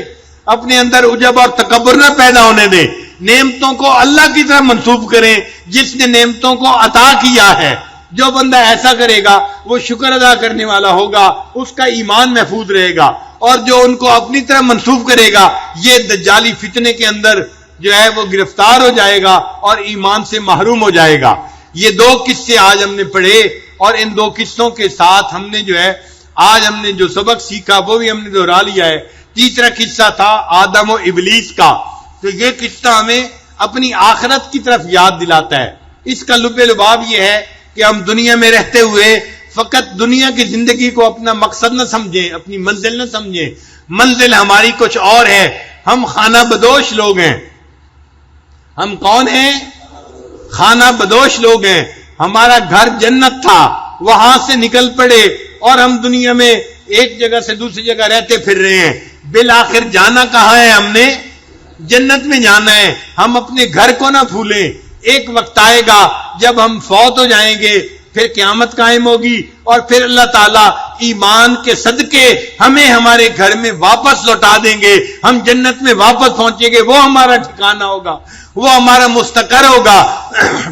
اپنے اندر عجب اور تکبر نہ پیدا ہونے دیں، نعمتوں کو اللہ کی طرف منسوب کریں جس نے نعمتوں کو عطا کیا ہے۔ جو بندہ ایسا کرے گا وہ شکر ادا کرنے والا ہوگا، اس کا ایمان محفوظ رہے گا، اور جو ان کو اپنی طرف منسوب کرے گا یہ دجالی فتنے کے اندر جو ہے وہ گرفتار ہو جائے گا اور ایمان سے محروم ہو جائے گا۔ یہ دو قصے آج ہم نے پڑھے، اور ان دو قصوں کے ساتھ ہم نے جو ہے آج ہم نے جو سبق سیکھا وہ بھی ہم نے دہرا لیا ہے۔ تیسرا قصہ تھا آدم و ابلیس کا، تو یہ قصہ ہمیں اپنی آخرت کی طرف یاد دلاتا ہے۔ اس کا لب لباب یہ ہے کہ ہم دنیا میں رہتے ہوئے فقط دنیا کی زندگی کو اپنا مقصد نہ سمجھیں، اپنی منزل نہ سمجھیں، منزل ہماری کچھ اور ہے۔ ہم خانہ بدوش لوگ ہیں۔ ہم کون ہیں؟ خانہ بدوش لوگ ہیں۔ ہمارا گھر جنت تھا، وہاں سے نکل پڑے اور ہم دنیا میں ایک جگہ سے دوسری جگہ رہتے پھر رہے ہیں۔ بالآخر جانا کہاں ہے؟ ہم نے جنت میں جانا ہے۔ ہم اپنے گھر کو نہ بھولیں، ایک وقت آئے گا جب ہم فوت ہو جائیں گے، پھر قیامت قائم ہوگی، اور پھر اللہ تعالیٰ ایمان کے صدقے ہمیں ہمارے گھر میں واپس لوٹا دیں گے، ہم جنت میں واپس پہنچیں گے، وہ ہمارا ٹھکانہ ہوگا، وہ ہمارا مستقر ہوگا،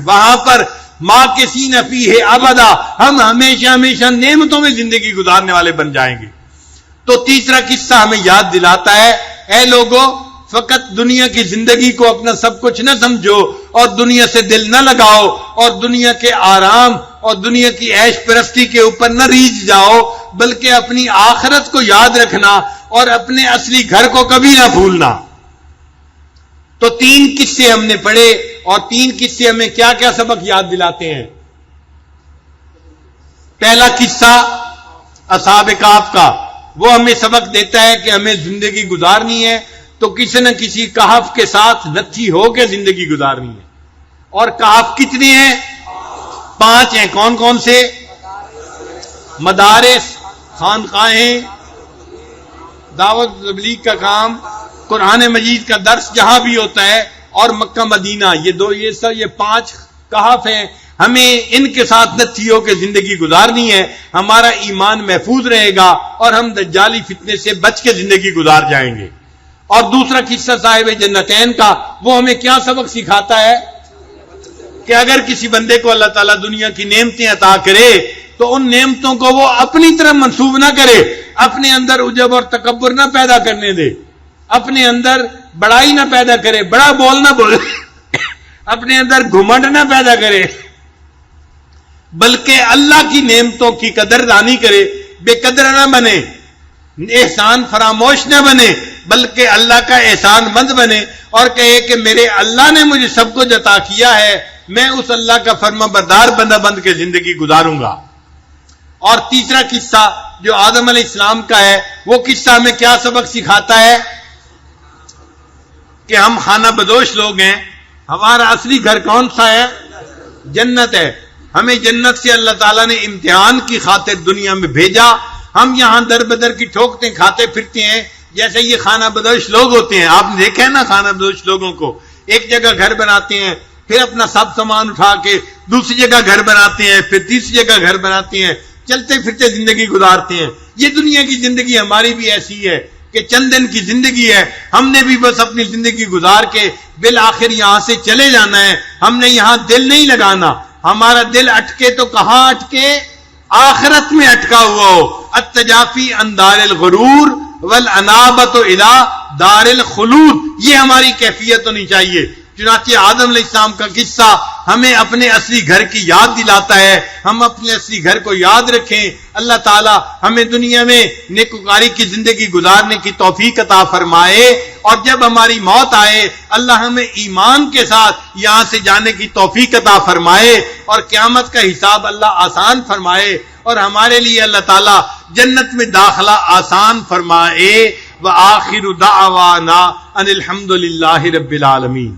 وہاں پر ماں کے سینہ فی ہے ابدا، ہم ہمیشہ ہمیشہ نعمتوں میں زندگی گزارنے والے بن جائیں گے۔ تو تیسرا قصہ ہمیں یاد دلاتا ہے، اے لوگوں فقط دنیا کی زندگی کو اپنا سب کچھ نہ سمجھو اور دنیا سے دل نہ لگاؤ اور دنیا کے آرام اور دنیا کی عیش پرستی کے اوپر نہ ریجھ جاؤ، بلکہ اپنی آخرت کو یاد رکھنا اور اپنے اصلی گھر کو کبھی نہ بھولنا۔ تو تین قصے ہم نے پڑھے، اور تین قصے ہمیں کیا کیا سبق یاد دلاتے ہیں؟ پہلا قصہ اصحاب کہف کا، وہ ہمیں سبق دیتا ہے کہ ہمیں زندگی گزارنی ہے تو کسی نہ کسی کہف کے ساتھ نتھی ہو کے زندگی گزارنی ہے۔ اور کہف کتنے ہیں؟ 5 ہیں۔ کون کون سے؟ مدارس، خانقاہیں، دعوت تبلیغ کا کام، قرآن مجید کا درس جہاں بھی ہوتا ہے، اور مکہ مدینہ، یہ 5 کہف ہیں۔ ہمیں ان کے ساتھ نتھی ہو کے زندگی گزارنی ہے، ہمارا ایمان محفوظ رہے گا اور ہم دجالی فتنے سے بچ کے زندگی گزار جائیں گے۔ اور دوسرا قصہ صاحب جنتین کا، وہ ہمیں کیا سبق سکھاتا ہے کہ اگر کسی بندے کو اللہ تعالیٰ دنیا کی نعمتیں عطا کرے تو ان نعمتوں کو وہ اپنی طرف منسوب نہ کرے، اپنے اندر عجب اور تکبر نہ پیدا کرنے دے، اپنے اندر بڑائی نہ پیدا کرے، بڑا بول نہ بولے، اپنے اندر گھمنڈ نہ پیدا کرے، بلکہ اللہ کی نعمتوں کی قدر دانی کرے، بے قدر نہ بنے، احسان فراموش نہ بنے، بلکہ اللہ کا احسان مند بنے اور کہے کہ میرے اللہ نے مجھے سب کچھ عطا کیا ہے، میں اس اللہ کا فرما بردار بندہ بند کے زندگی گزاروں گا۔ اور تیسرا قصہ جو آدم علیہ السلام کا ہے، وہ قصہ ہمیں کیا سبق سکھاتا ہے کہ ہم خانہ بدوش لوگ ہیں، ہمارا اصلی گھر کون سا ہے؟ جنت ہے۔ ہمیں جنت سے اللہ تعالیٰ نے امتحان کی خاطر دنیا میں بھیجا، ہم یہاں در بدر کی ٹھوکتے کھاتے پھرتے ہیں جیسے یہ خانہ بدوش لوگ ہوتے ہیں۔ آپ نے دیکھا ہے نا خانہ بدوش لوگوں کو، ایک جگہ گھر بناتے ہیں، پھر اپنا سب سامان اٹھا کے دوسری جگہ گھر بناتے ہیں، پھر تیسری جگہ گھر بناتے ہیں، چلتے پھرتے زندگی گزارتے ہیں۔ یہ دنیا کی زندگی ہماری بھی ایسی ہے کہ چند دن کی زندگی ہے، ہم نے بھی بس اپنی زندگی گزار کے بالآخر یہاں سے چلے جانا ہے، ہم نے یہاں دل نہیں لگانا۔ ہمارا دل اٹکے تو کہاں اٹکے؟ آخرت میں اٹکا ہوا ہو۔ التجافی عن دار الغرور والانابۃ الی دار الخلود، یہ ہماری کیفیت ہونی چاہیے۔ چنانچہ آدم علیہ السلام کا قصہ ہمیں اپنے اصلی گھر کی یاد دلاتا ہے، ہم اپنے اصلی گھر کو یاد رکھیں۔ اللہ تعالیٰ ہمیں دنیا میں نیکوکاری کی زندگی گزارنے کی توفیق عطا فرمائے، اور جب ہماری موت آئے اللہ ہمیں ایمان کے ساتھ یہاں سے جانے کی توفیق عطا فرمائے، اور قیامت کا حساب اللہ آسان فرمائے، اور ہمارے لیے اللہ تعالیٰ جنت میں داخلہ آسان فرمائے۔ وآخر دعوانا ان الحمد للہ رب العالمین۔